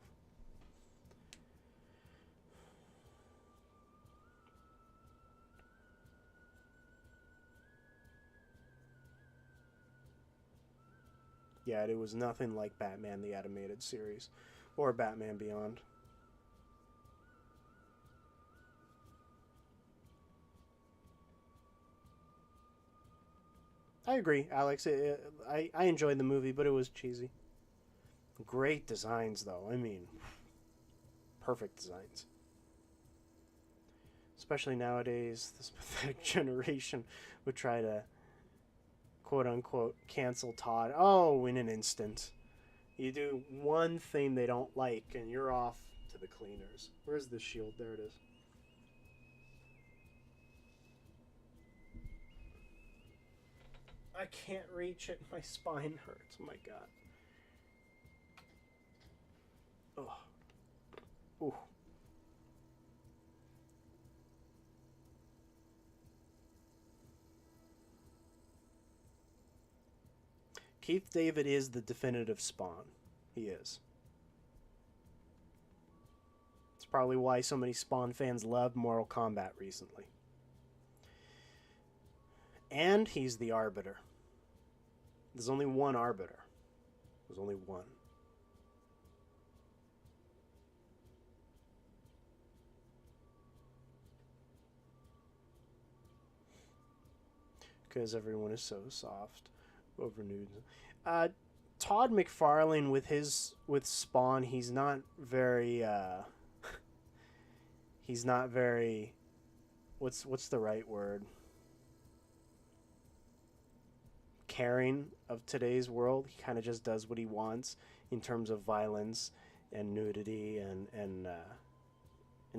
Yeah, it was nothing like Batman the Animated Series or Batman Beyond. I agree, Alex. I enjoyed the movie, but it was cheesy. Great designs, though. I mean, perfect designs. Especially nowadays, this pathetic generation would try to, quote-unquote, cancel Todd. Oh, in an instant. You do one thing they don't like, and you're off to the cleaners. Where's the shield? There it is. I can't reach it. My spine hurts. Oh my god. Oh. Ooh. Keith David is the definitive Spawn. He is. It's probably why so many Spawn fans love Mortal Kombat recently. And he's the Arbiter. There's only one Arbiter. There's only one. Because everyone is so soft over nude. Todd McFarlane with Spawn, he's not very he's not very what's the right word? Caring of today's world. He kind of just does what he wants in terms of violence and nudity and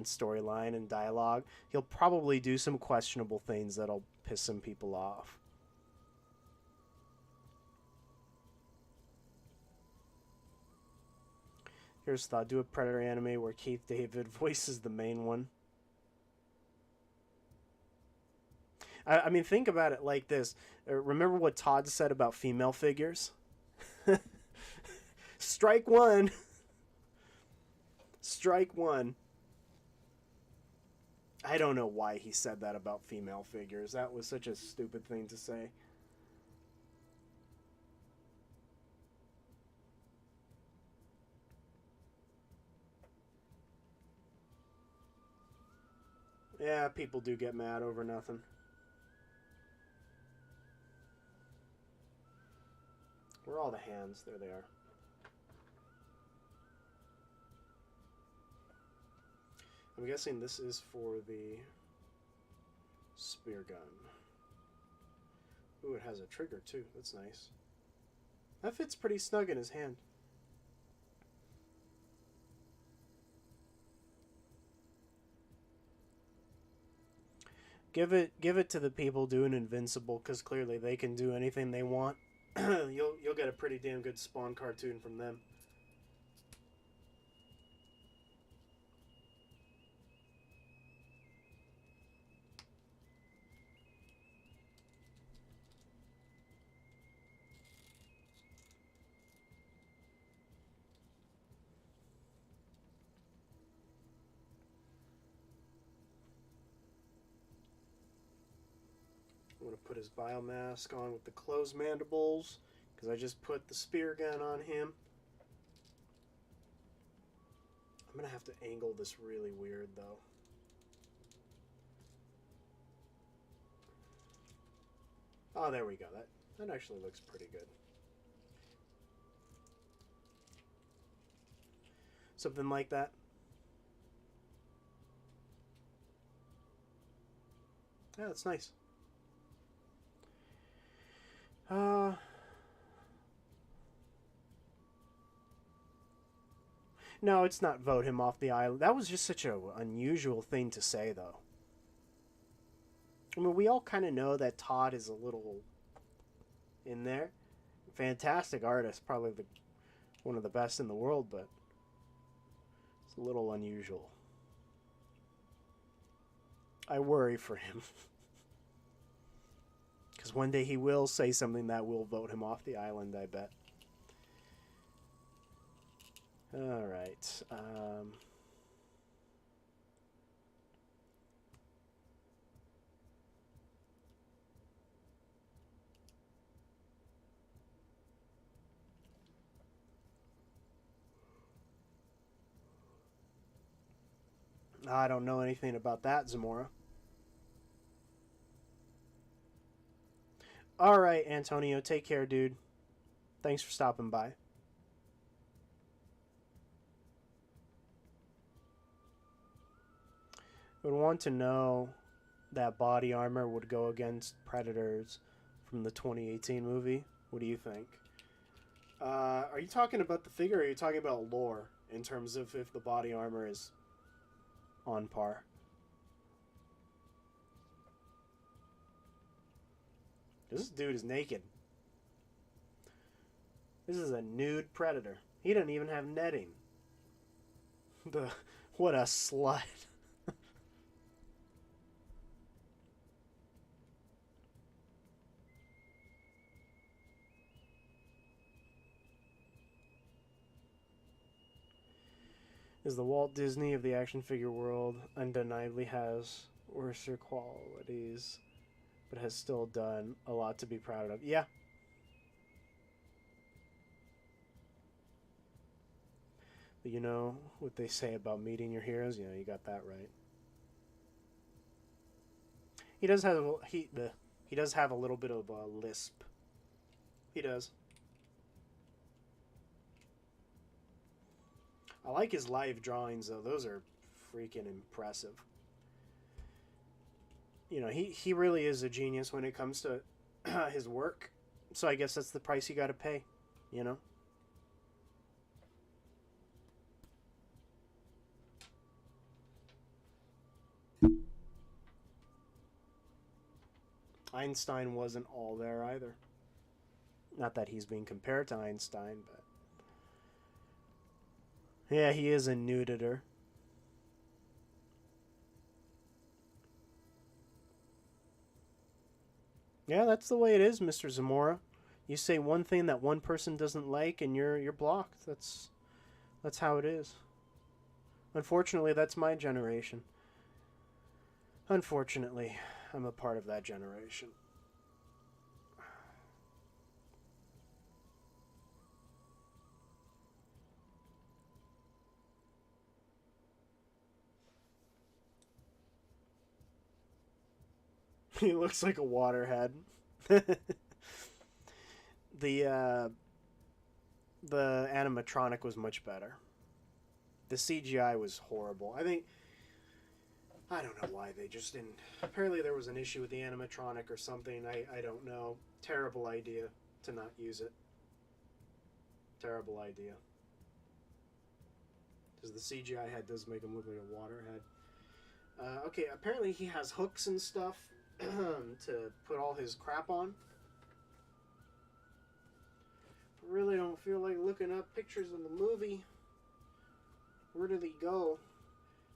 storyline and dialogue. He'll probably do some questionable things that'll piss some people off. Here's thought: do a Predator anime where Keith David voices the main one. I mean, think about it like this. Remember what Todd said about female figures? Strike one. Strike one. I don't know why he said that about female figures. That was such a stupid thing to say. Yeah, people do get mad over nothing. Where are all the hands? There they are. I'm guessing this is for the spear gun. Ooh, it has a trigger too. That's nice. That fits pretty snug in his hand. Give it to the people doing Invincible, because clearly they can do anything they want. You'll get a pretty damn good Spawn cartoon from them. I'm going to put his biomask on with the closed mandibles, because I just put the spear gun on him. I'm going to have to angle this really weird, though. Oh, there we go. That actually looks pretty good. Something like that. Yeah, that's nice. Uh, no, it's not vote him off the island. That was just such an unusual thing to say, though. I mean, we all kind of know that Todd is a little in there. Fantastic artist, probably one of the best in the world, but it's a little unusual. I worry for him. Because one day he will say something that will vote him off the island, I bet. Alright. I don't know anything about that, Zamora. Alright, Antonio. Take care, dude. Thanks for stopping by. I would want to know that body armor would go against Predators from the 2018 movie. What do you think? Are you talking about the figure, or are you talking about lore in terms of if the body armor is on par? This dude is naked. This is a nude Predator. He doesn't even have netting. What a slut. Is the Walt Disney of the action figure world. Undeniably has worse qualities, but has still done a lot to be proud of. Yeah. But you know what they say about meeting your heroes? You know, you got that right. He does have he does have a little bit of a lisp. He does. I like his live drawings though. Those are freaking impressive. You know, he really is a genius when it comes to his work. So I guess that's the price you got to pay, you know? Einstein wasn't all there either. Not that he's being compared to Einstein, but yeah, he is a nuditor. Yeah, that's the way it is, Mr. Zamora. You say one thing that one person doesn't like, and you're blocked. That's how it is. Unfortunately, that's my generation. Unfortunately, I'm a part of that generation. He looks like a waterhead. The the animatronic was much better. The CGI was horrible. I don't know why they just didn't. Apparently there was an issue with the animatronic or something. I don't know. Terrible idea to not use it. Terrible idea. Because the CGI head does make him look like a waterhead. Okay, apparently he has hooks and stuff to put all his crap on. I really don't feel like looking up pictures of the movie. Where did he go?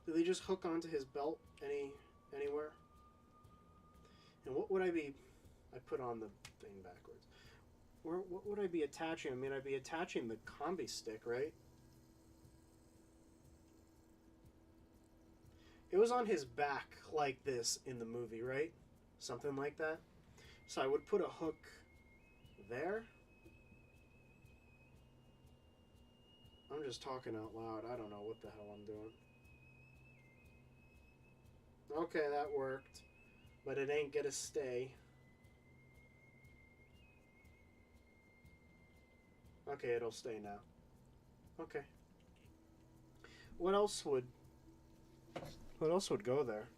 Did they just hook onto his belt anywhere? And what would I be... I put on the thing backwards. What would I be attaching? I mean, I'd be attaching the combi stick, right? It was on his back like this in the movie, right? Something like that. So I would put a hook there. I'm just talking out loud. I don't know what the hell I'm doing. Okay, that worked. But it ain't gonna stay. Okay, it'll stay now. Okay. What else would go there?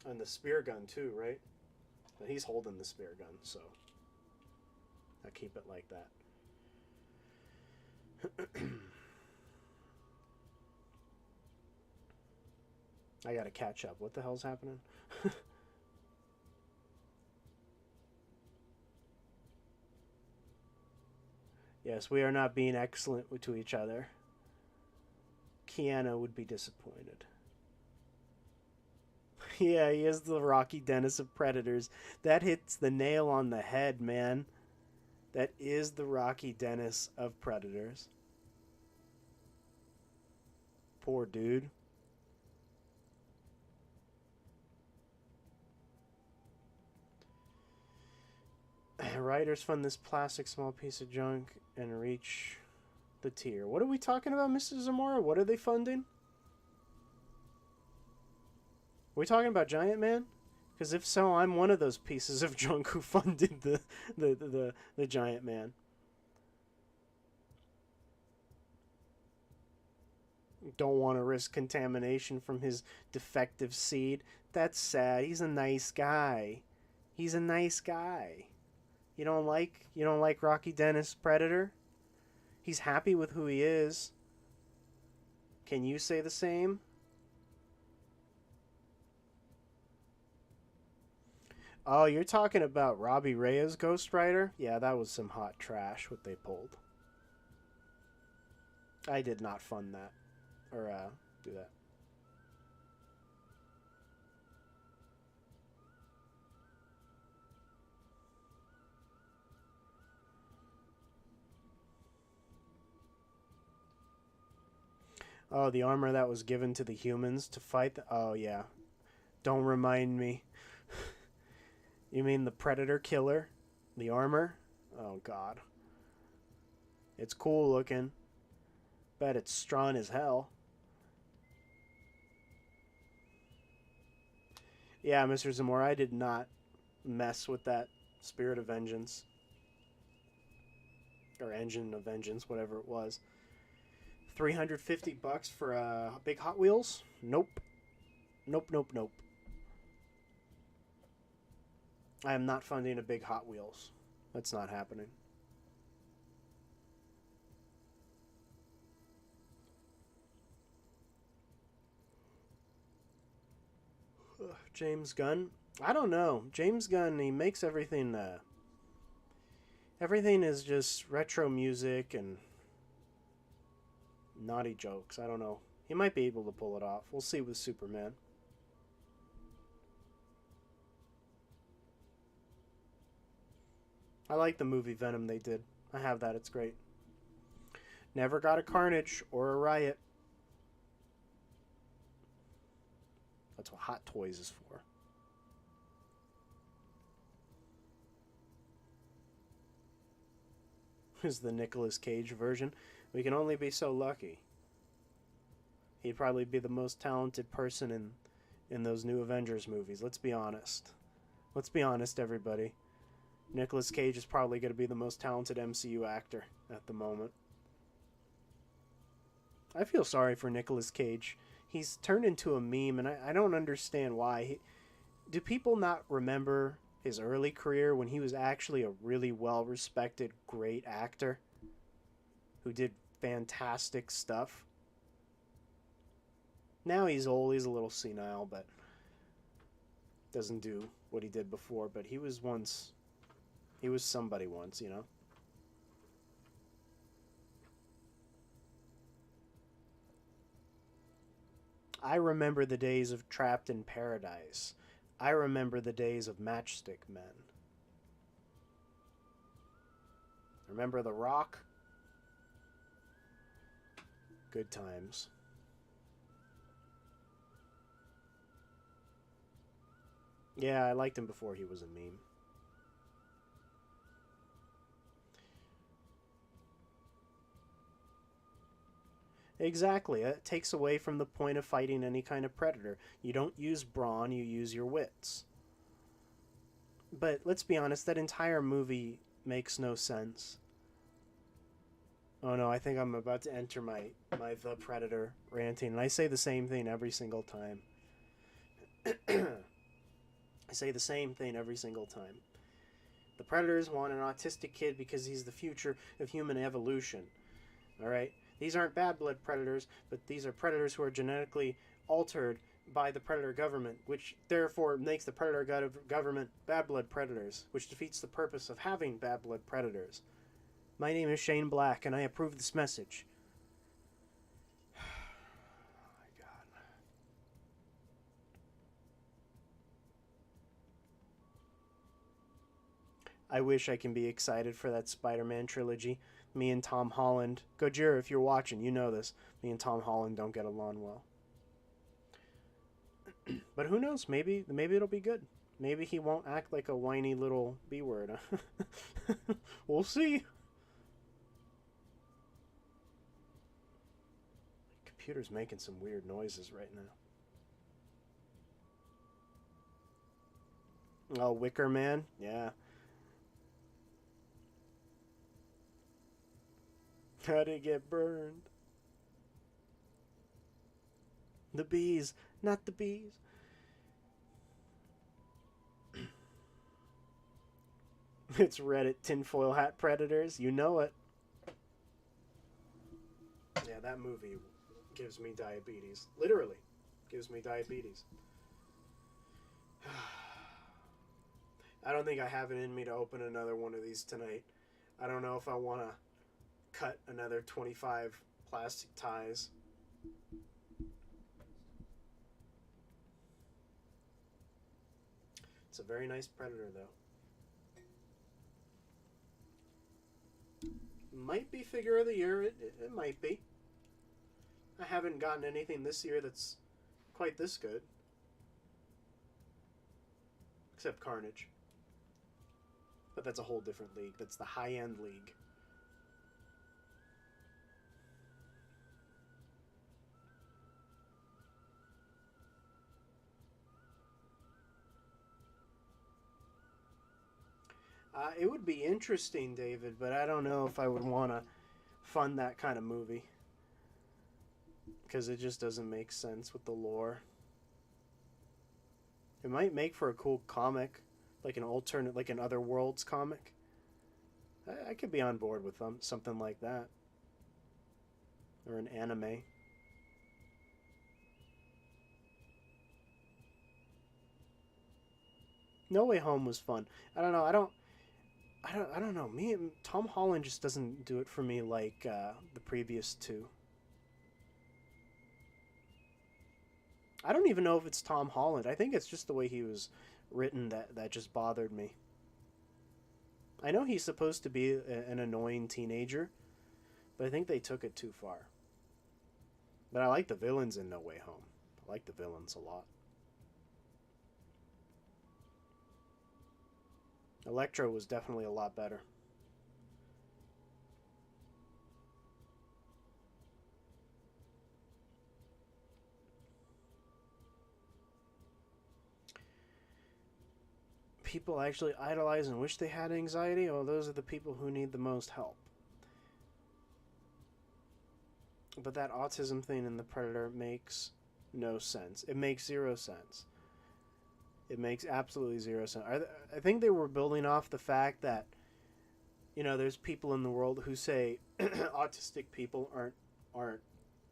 And the spear gun too, right? But he's holding the spear gun, so I keep it like that. I gotta catch up. What the hell's happening? Yes, we are not being excellent to each other. Keanu would be disappointed. Yeah, he is the Rocky Dennis of Predators. That hits the nail on the head, man. That is the Rocky Dennis of Predators. Poor dude. Writers fund this plastic small piece of junk and reach the tier. What are we talking about, Mrs. Zamora? What are they funding? Are we talking about Giant Man? Because if so, I'm one of those pieces of junk who funded the Giant Man. Don't want to risk contamination from his defective seed. That's sad. He's a nice guy. He's a nice guy. You don't like Rocky Dennis Predator? He's happy with who he is. Can you say the same? Oh, you're talking about Robbie Reyes Ghost Rider? Yeah, that was some hot trash what they pulled. I did not fund that. Or do that. Oh, the armor that was given to the humans to fight oh, yeah. Don't remind me. You mean the Predator Killer? The armor? Oh, God. It's cool looking. Bet it's strong as hell. Yeah, Mr. Zamora, I did not mess with that Spirit of Vengeance. Or Engine of Vengeance, whatever it was. $350 for a big Hot Wheels? Nope. Nope, nope, nope. I am not funding a big Hot Wheels. That's not happening. James Gunn? I don't know. James Gunn, he makes everything... everything is just retro music and naughty jokes. I don't know. He might be able to pull it off. We'll see with Superman. I like the movie Venom they did. I have that. It's great. Never got a Carnage or a Riot. That's what Hot Toys is for. Is the Nicolas Cage version. We can only be so lucky. He'd probably be the most talented person in those new Avengers movies. Let's be honest. Let's be honest, everybody. Nicolas Cage is probably going to be the most talented MCU actor at the moment. I feel sorry for Nicolas Cage. He's turned into a meme, and I don't understand why. Do people not remember his early career when he was actually a really well-respected, great actor who did fantastic stuff? Now he's old, he's a little senile, but doesn't do what he did before. But he was somebody once, you know? I remember the days of Trapped in Paradise. I remember the days of Matchstick Men. Remember The Rock? Good times. Yeah, I liked him before he was a meme. Exactly. It takes away from the point of fighting any kind of predator. You don't use brawn, you use your wits. But let's be honest, that entire movie makes no sense. Oh no, I think I'm about to enter my The Predator ranting, and I say the same thing every single time. I say the same thing every single time. The predators want an autistic kid because he's the future of human evolution. Alright? These aren't bad blood predators, but these are predators who are genetically altered by the predator government, which therefore makes the predator government bad blood predators, which defeats the purpose of having bad blood predators. My name is Shane Black, and I approve this message. Oh my God. I wish I can be excited for that Spider-Man trilogy. Me and Tom Holland. Gojira, if you're watching, you know this. Me and Tom Holland don't get along well. But who knows? Maybe it'll be good. Maybe he won't act like a whiny little B-word. We'll see. Computer's making some weird noises right now. Oh, Wicker Man? Yeah. How'd it get burned? The bees, not the bees. It's Reddit tinfoil hat predators. You know it. Yeah, that movie gives me diabetes. Literally, gives me diabetes. I don't think I have it in me to open another one of these tonight. I don't know if I want to cut another 25 plastic ties. It's a very nice predator, though. Might be figure of the year. It might be. I haven't gotten anything this year that's quite this good. Except Carnage. But that's a whole different league. That's the high-end league. It would be interesting, David, but I don't know if I would want to fund that kind of movie. Because it just doesn't make sense with the lore. It might make for a cool comic. Like an alternate, like an Other Worlds comic. I could be on board with something like that. Or an anime. No Way Home was fun. I don't know. I don't know. Tom Holland just doesn't do it for me like the previous two. I don't even know if it's Tom Holland. I think it's just the way he was written that just bothered me. I know he's supposed to be an annoying teenager, but I think they took it too far. But I like the villains in No Way Home. I like the villains a lot. Electro was definitely a lot better. People actually idolize and wish they had anxiety? Oh, those are the people who need the most help. But that autism thing in the Predator makes no sense. It makes zero sense. It makes absolutely zero sense. I think they were building off the fact that, you know, there's people in the world who say autistic people aren't,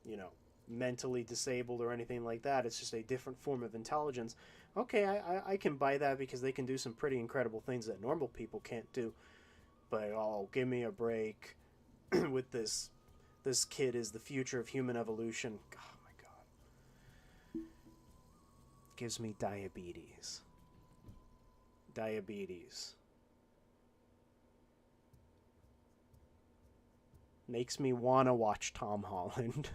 you know, mentally disabled or anything like that. It's just a different form of intelligence. Okay, I can buy that because they can do some pretty incredible things that normal people can't do. But oh, give me a break with this. This kid is the future of human evolution. Oh my god. Gives me diabetes. Diabetes. Makes me want to watch Tom Holland.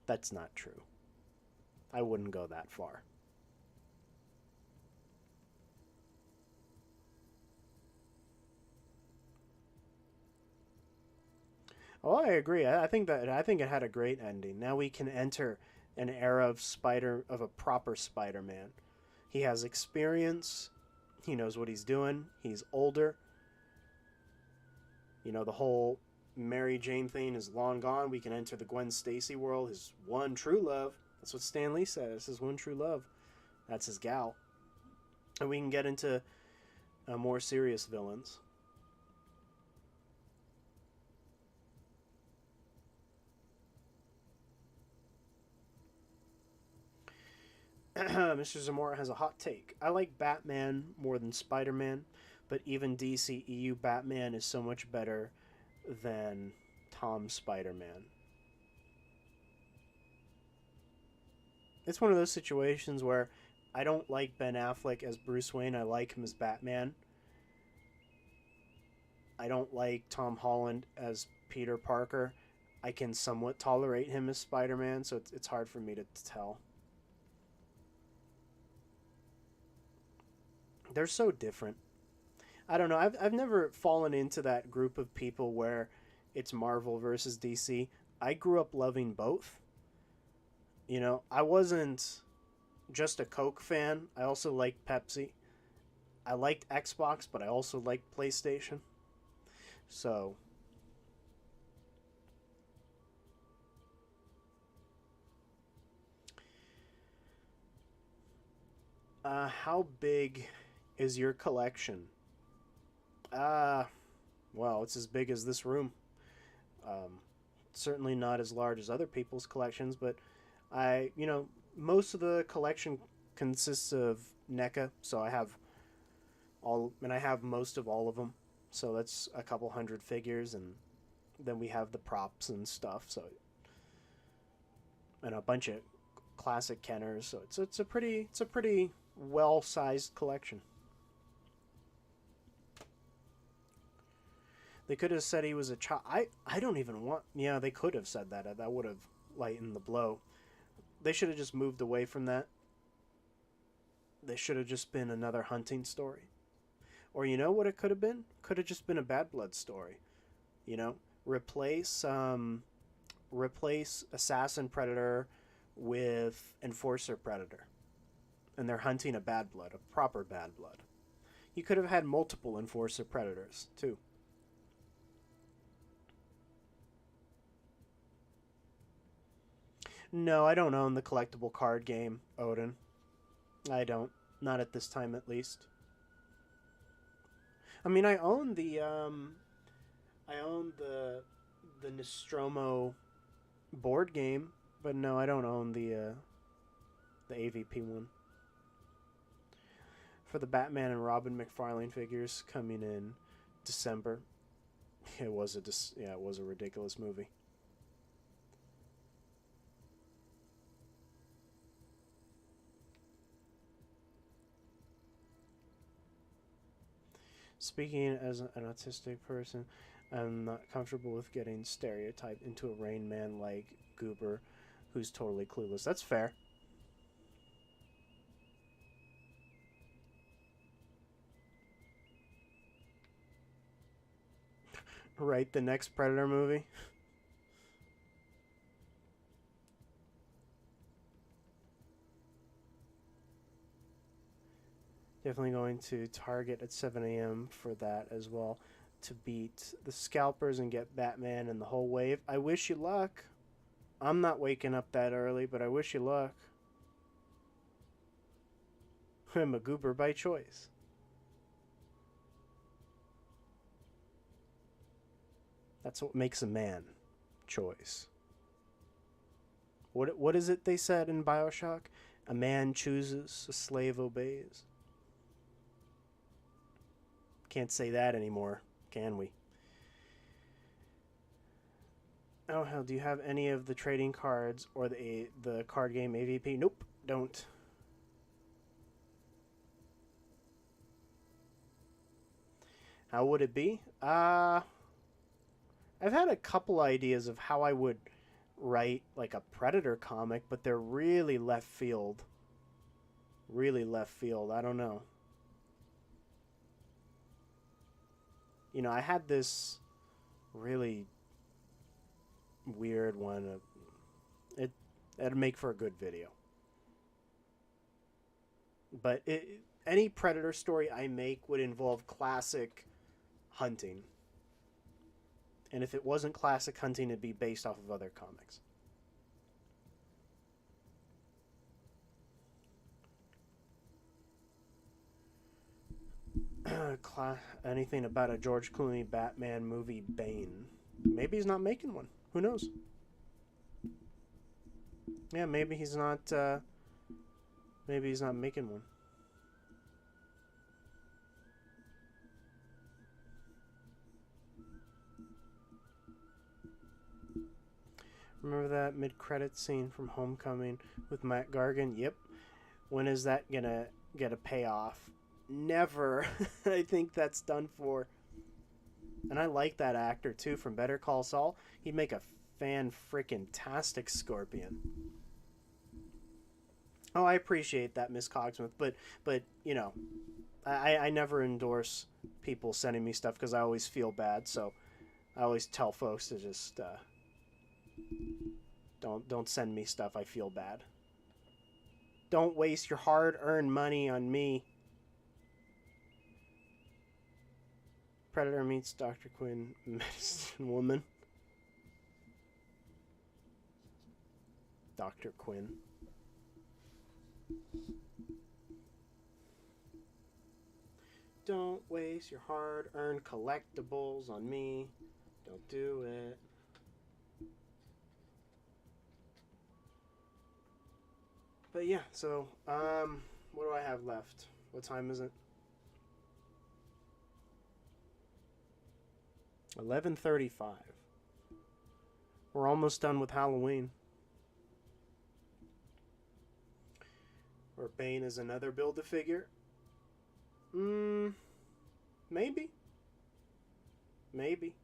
That's not true. I wouldn't go that far. Oh, I agree. I think it had a great ending. Now we can enter an era of a proper Spider-Man. He has experience. He knows what he's doing. He's older. You know, the whole Mary Jane thing is long gone. We can enter the Gwen Stacy world, his one true love. That's what Stan Lee said. It's his one true love. That's his gal. And we can get into more serious villains. Mr. Zamora has a hot take. I like Batman more than Spider-Man, but even DCEU Batman is so much better than Tom's Spider-Man. It's one of those situations where I don't like Ben Affleck as Bruce Wayne. I like him as Batman. I don't like Tom Holland as Peter Parker. I can somewhat tolerate him as Spider-Man, so it's hard for me to tell. They're so different. I don't know. I've never fallen into that group of people where it's Marvel versus DC. I grew up loving both. You know, I wasn't just a Coke fan. I also liked Pepsi. I liked Xbox, but I also liked PlayStation. So, how big is your collection? Uh, well, it's as big as this room. Um, Certainly not as large as other people's collections, but most of the collection consists of Neca, so I have most of all of them. So that's a couple hundred figures, and then we have the props and stuff. So, and a bunch of classic Kenners. So it's a pretty well sized collection. They could have said he was a child. I don't even want. Yeah, they could have said that. That would have lightened the blow. They should have just moved away from that. They should have just been another hunting story. Or you know what it could have been? Could have just been a Bad Blood story. You know, replace replace Assassin Predator with Enforcer Predator, and they're hunting a Bad Blood, a proper Bad Blood. You could have had multiple Enforcer Predators too. No, I don't own the collectible card game, Odin. I don't. Not at this time, at least. I mean, I own the Nostromo board game, but no, I don't own the AVP one. For the Batman and Robin McFarlane figures coming in December, it was a ridiculous movie. Speaking as an autistic person, I'm not comfortable with getting stereotyped into a Rain Man like goober who's totally clueless. That's fair. Right, the next Predator movie. Definitely going to Target at 7 a.m. for that as well to beat the scalpers and get Batman and the whole wave. I wish you luck. I'm not waking up that early, but I wish you luck. I'm a goober by choice. That's what makes a man. Choice. What is it they said in BioShock? A man chooses, a slave obeys. Can't say that anymore, can we? Oh hell, do you have any of the trading cards or the card game AVP? Nope, don't. How would it be? I've had a couple ideas of how I would write like a Predator comic, but they're really left field. Really left field. I don't know. You know, I had this really weird one. It That'd make for a good video. But any Predator story I make would involve classic hunting. And if it wasn't classic hunting, it'd be based off of other comics. Anything about a George Clooney Batman movie, Bane. Maybe he's not making one. Who knows? Yeah, maybe he's not. Maybe he's not making one. Remember that mid-credit scene from Homecoming with Matt Gargan? Yep. When is that gonna get a payoff? Never. I think that's done for. And I like that actor too from Better Call Saul. He'd make a fan-frickin-tastic Scorpion. Oh, I appreciate that, Miss Cogsmith, but you know, I never endorse people sending me stuff because I always feel bad. So I always tell folks to just don't send me stuff. I feel bad. Don't waste your hard-earned money on me. Predator meets Dr. Quinn, medicine woman. Dr. Quinn. Don't waste your hard-earned collectibles on me. Don't do it. But yeah, so, what do I have left? What time is it? 11:35. We're almost done with Halloween. Or Bane is another Build-A-Figure. Maybe. Maybe.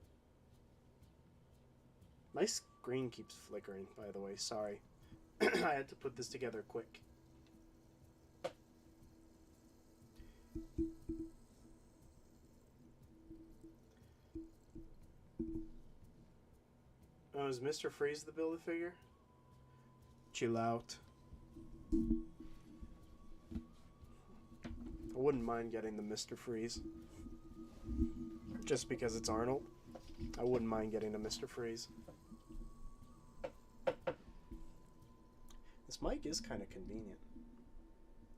My screen keeps flickering, by the way. Sorry. I had to put this together quick. Oh, is Mr. Freeze the Build-A-Figure? Chill out. I wouldn't mind getting the Mr. Freeze. Just because it's Arnold. I wouldn't mind getting a Mr. Freeze. This mic is kind of convenient.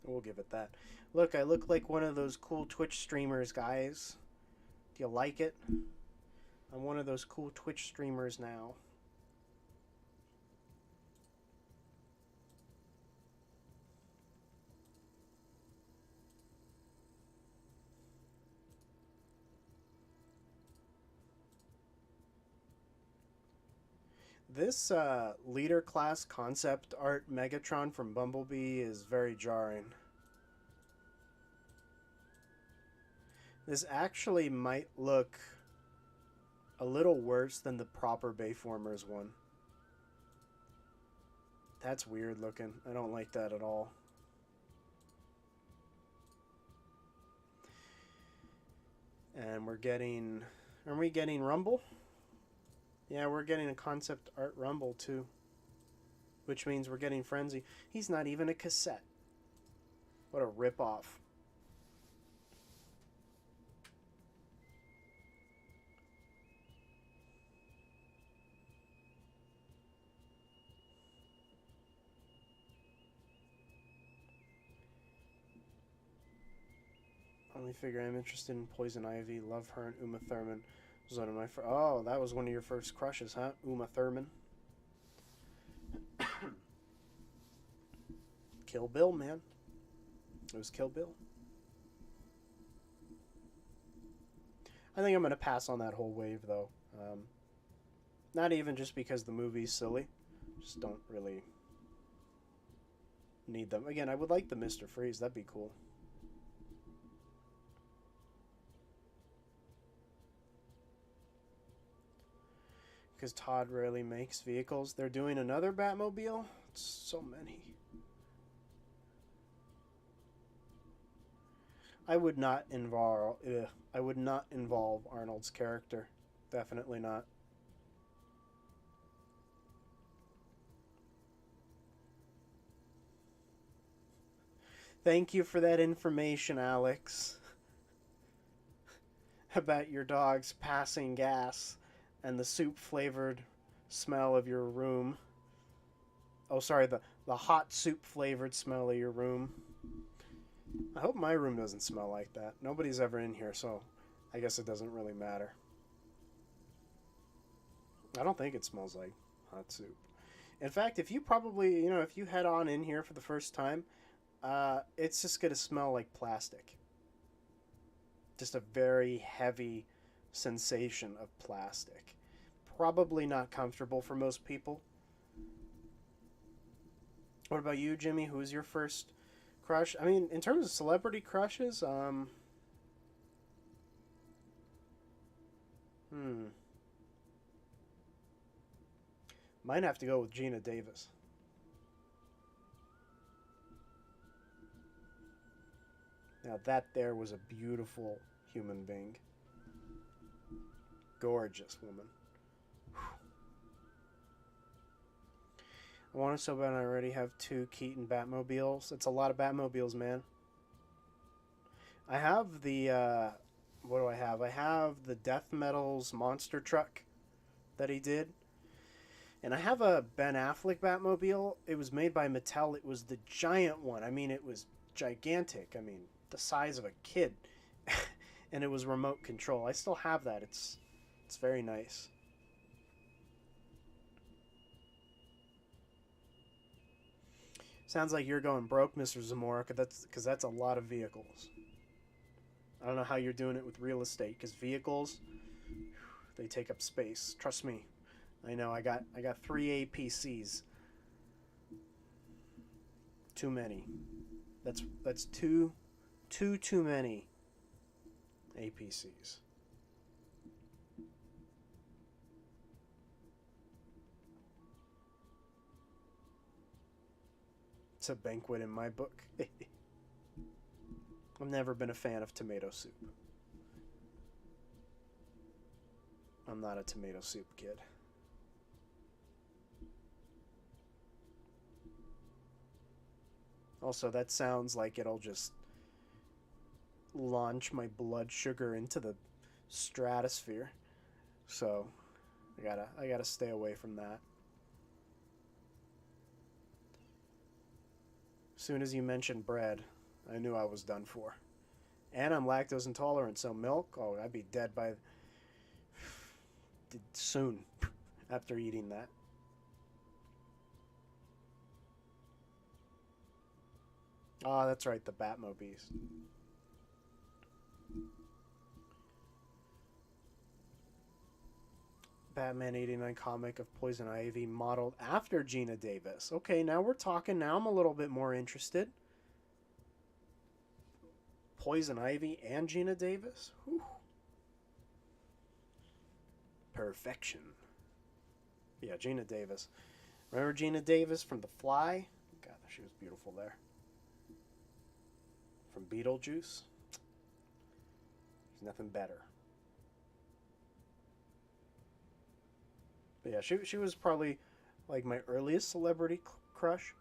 We'll give it that. Look, I look like one of those cool Twitch streamers, guys. Do you like it? I'm one of those cool Twitch streamers now. This leader class concept art Megatron from Bumblebee is very jarring. This actually might look a little worse than the proper Bayformers one. That's weird looking. I don't like that at all. And we're getting... Are we getting Rumble? Yeah, we're getting a concept art Rumble too. Which means we're getting Frenzy. He's not even a cassette. What a ripoff. Only figure I'm interested in Poison Ivy. Love her and Uma Thurman. Was one of my oh, that was one of your first crushes, huh? Uma Thurman. Kill Bill, man. It was Kill Bill. I think I'm going to pass on that whole wave, though. Not even just because the movie's silly. Just don't really need them. Again, I would like the Mr. Freeze. That'd be cool. Because Todd rarely makes vehicles. They're doing another Batmobile? It's so many. I would not involve Arnold's character. Definitely not. Thank you for that information, Alex. About your dog's passing gas and the soup-flavored smell of your room. Oh, sorry, the hot soup-flavored smell of your room. I hope my room doesn't smell like that. Nobody's ever in here, so I guess it doesn't really matter. I don't think it smells like hot soup. In fact, if you probably, if you head on in here for the first time, it's just going to smell like plastic. Just a very heavy sensation of plastic. Probably not comfortable for most people. What about you, Jimmy? Who's your first crush? I mean, in terms of celebrity crushes, might have to go with Gina Davis. Now that there was a beautiful human being. Gorgeous woman. I want to so bad I already have 2 Keaton Batmobiles. It's a lot of Batmobiles, man. I have the, what do I have? I have the Death Metal's monster truck that he did. And I have a Ben Affleck Batmobile. It was made by Mattel. It was the giant one. I mean, it was gigantic. I mean, the size of a kid. And it was remote control. I still have that. It's very nice. Sounds like you're going broke, Mr. Zamora, because that's a lot of vehicles. I don't know how you're doing it with real estate, because vehicles, they take up space. Trust me. I know. I got 3 APCs. Too many. That's too many APCs. It's a banquet in my book. I've never been a fan of tomato soup. I'm not a tomato soup kid. Also, that sounds like it'll just launch my blood sugar into the stratosphere. So, I gotta stay away from that. As soon as you mentioned bread, I knew I was done for. And I'm lactose intolerant, so milk, oh, I'd be dead by soon after eating that. Oh, that's right, the Batmobiles. Batman 89 comic of Poison Ivy modeled after Gina Davis. Okay, now we're talking. Now I'm a little bit more interested. Poison Ivy and Gina Davis? Whew. Perfection. Yeah, Gina Davis. Remember Gina Davis from The Fly? God, she was beautiful there. From Beetlejuice? There's nothing better. But yeah, she was probably like my earliest celebrity crush.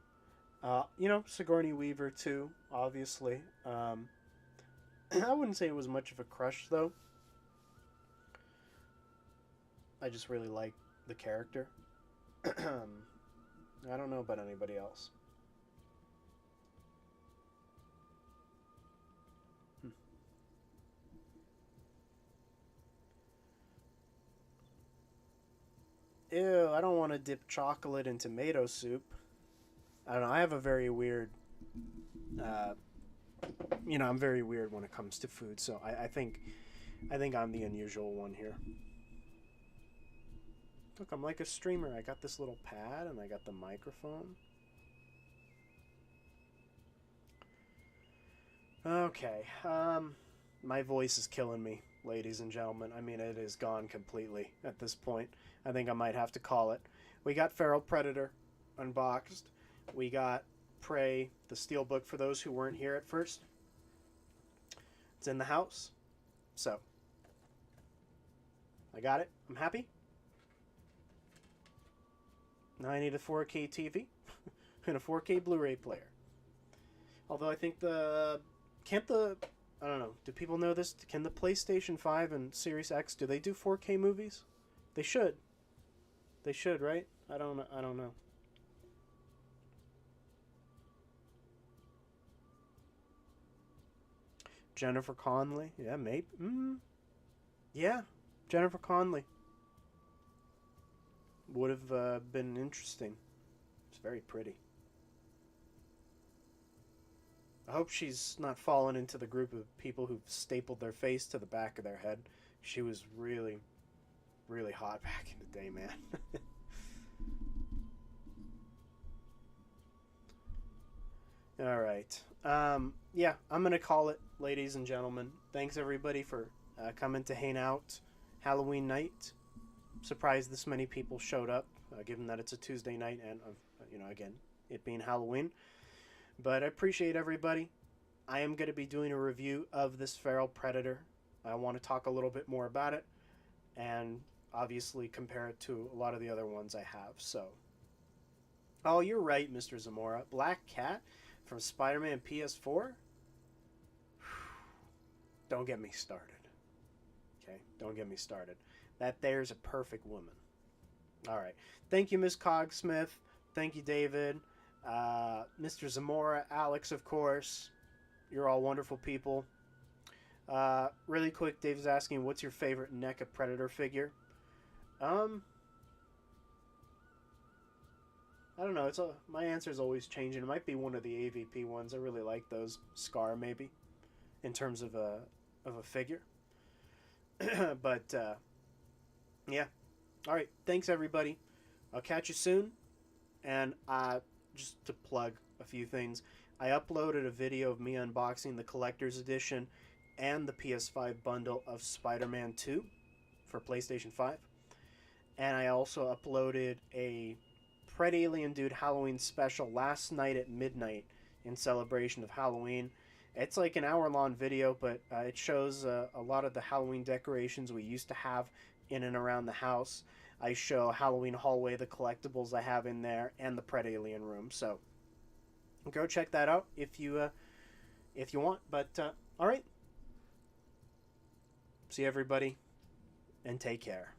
Sigourney Weaver too, obviously. I wouldn't say it was much of a crush though. I just really like the character. I don't know about anybody else. Ew, I don't want to dip chocolate in tomato soup. I don't know, I have a very weird... I'm very weird when it comes to food, so I think I'm the unusual one here. Look, I'm like a streamer. I got this little pad, and I got the microphone. Okay, my voice is killing me, ladies and gentlemen. I mean, it is gone completely at this point. I think I might have to call it. We got Feral Predator unboxed. We got Prey, the Steelbook, for those who weren't here at first. It's in the house. So, I got it. I'm happy. Now I need a 4K TV and a 4K Blu-ray player. Although I think I don't know, do people know this? Can the PlayStation 5 and Series X, do they do 4K movies? They should. They should, right? I don't know. Jennifer Connelly. Yeah, maybe. Yeah, Jennifer Connelly. Would have been interesting. It's very pretty. I hope she's not fallen into the group of people who've stapled their face to the back of their head. She was really, really hot back in the day, man. All right. Yeah, I'm going to call it, ladies and gentlemen. Thanks, everybody, for coming to hang out Halloween night. Surprised this many people showed up, given that it's a Tuesday night and, again, it being Halloween. But I appreciate everybody. I am going to be doing a review of this feral predator. I want to talk a little bit more about it and obviously compare it to a lot of the other ones I have. So, oh, you're right, Mr. Zamora. Black Cat from Spider-Man PS4? Don't get me started. Okay, don't get me started. That there's a perfect woman. All right. Thank you, Miss Cogsmith. Thank you, David. Mr. Zamora, Alex, of course. You're all wonderful people. Really quick, Dave's asking, what's your favorite NECA Predator figure? I don't know. My answer is always changing. It might be one of the AVP ones. I really like those. Scar, maybe, in terms of a figure. But yeah. All right. Thanks, everybody. I'll catch you soon. And just to plug a few things, I uploaded a video of me unboxing the collector's edition and the PS5 bundle of Spider-Man 2 for PlayStation 5. And I also uploaded a Pred Alien Dude Halloween special last night at midnight in celebration of Halloween. It's like an hour-long video, but it shows a lot of the Halloween decorations we used to have in and around the house. I show Halloween hallway, the collectibles I have in there, and the Pred Alien room. So go check that out if you want. But all right, see everybody, and take care.